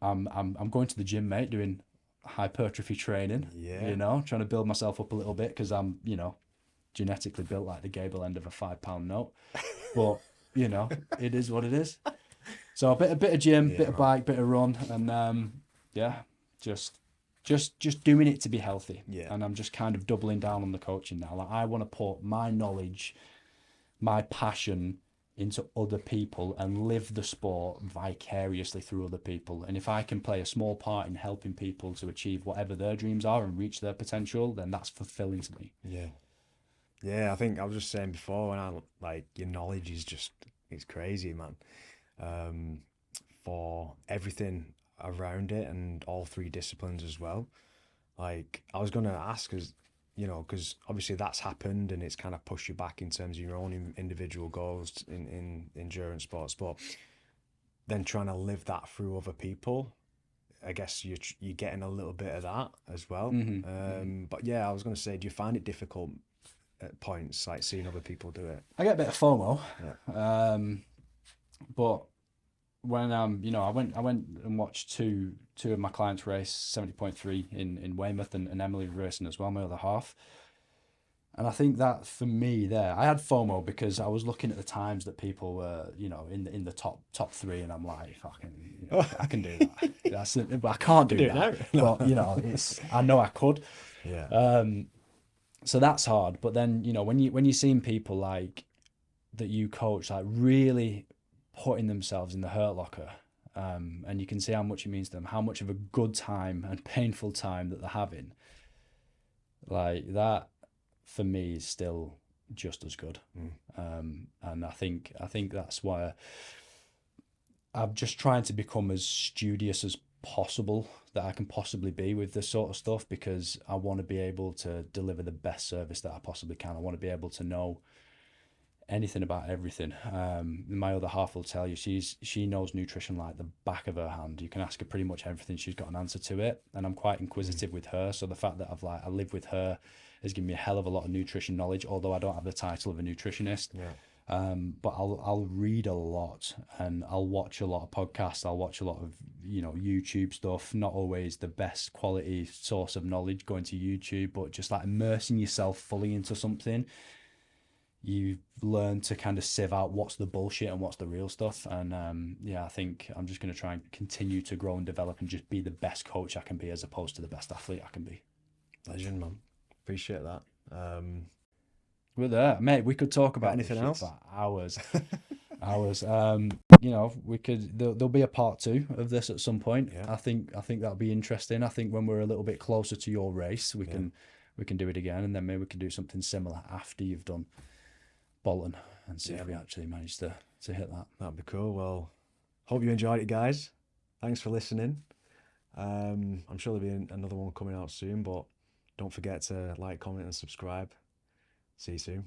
I'm going to the gym, mate, doing hypertrophy training. Yeah. You know, trying to build myself up a little bit, because I'm, you know, genetically built like the gable end of a £5 note. But you know, it is what it is. So a bit of gym, bit of bike, bit of run, and just doing it to be healthy. Yeah. And I'm just kind of doubling down on the coaching now. Like, I want to put my knowledge my passion into other people and live the sport vicariously through other people. And if I can play a small part in helping people to achieve whatever their dreams are and reach their potential, then that's fulfilling to me. Yeah. Yeah, I think I was just saying before, when I like, your knowledge is just, it's crazy, man. For everything around it and all three disciplines as well. Like, I was gonna ask, as because obviously that's happened and it's kind of pushed you back in terms of your own individual goals in endurance sports, but then trying to live that through other people, I guess you're getting a little bit of that as well. But yeah, I was gonna say, do you find it difficult at points, like seeing other people do it? I get a bit of FOMO, Yeah. but when I went and watched two of my clients race 70.3 in Weymouth, and Emily racing as well, my other half. And I think that for me there, I had FOMO because I was looking at the times that people were, in the top three, and I'm like, I can do that. That's it, but I can't do that. But I know I could. Yeah. So that's hard. But then when you're seeing people like that you coach, like really putting themselves in the hurt locker, and you can see how much it means to them, how much of a good time and painful time that they're having, like that for me is still just as good. And I think that's why I'm just trying to become as studious as possible that I can possibly be with this sort of stuff, because I want to be able to deliver the best service that I possibly can. I want to be able to know anything about everything. My other half will tell you she knows nutrition like the back of her hand. You can ask her pretty much everything, she's got an answer to it. And I'm quite inquisitive with her, so the fact that I live with her has given me a hell of a lot of nutrition knowledge, although I don't have the title of a nutritionist. But I'll read a lot, and I'll watch a lot of podcasts. I'll watch a lot of YouTube stuff, not always the best quality source of knowledge going to YouTube, but just like immersing yourself fully into something, you learn to kind of sieve out what's the bullshit and what's the real stuff. And I think I'm just going to try and continue to grow and develop and just be the best coach I can be, as opposed to the best athlete I can be. Legend, man. Appreciate that. We're there, mate. We could talk about anything else for hours. We could. There'll be a part 2 of this at some point. Yeah. I think that'll be interesting. I think when we're a little bit closer to your race, we can do it again, and then maybe we can do something similar after you've done Bolton, and see if we actually managed to hit that. That'd be cool. Well, hope you enjoyed it, guys. Thanks for listening. I'm sure there'll be another one coming out soon, but don't forget to like, comment, and subscribe. See you soon.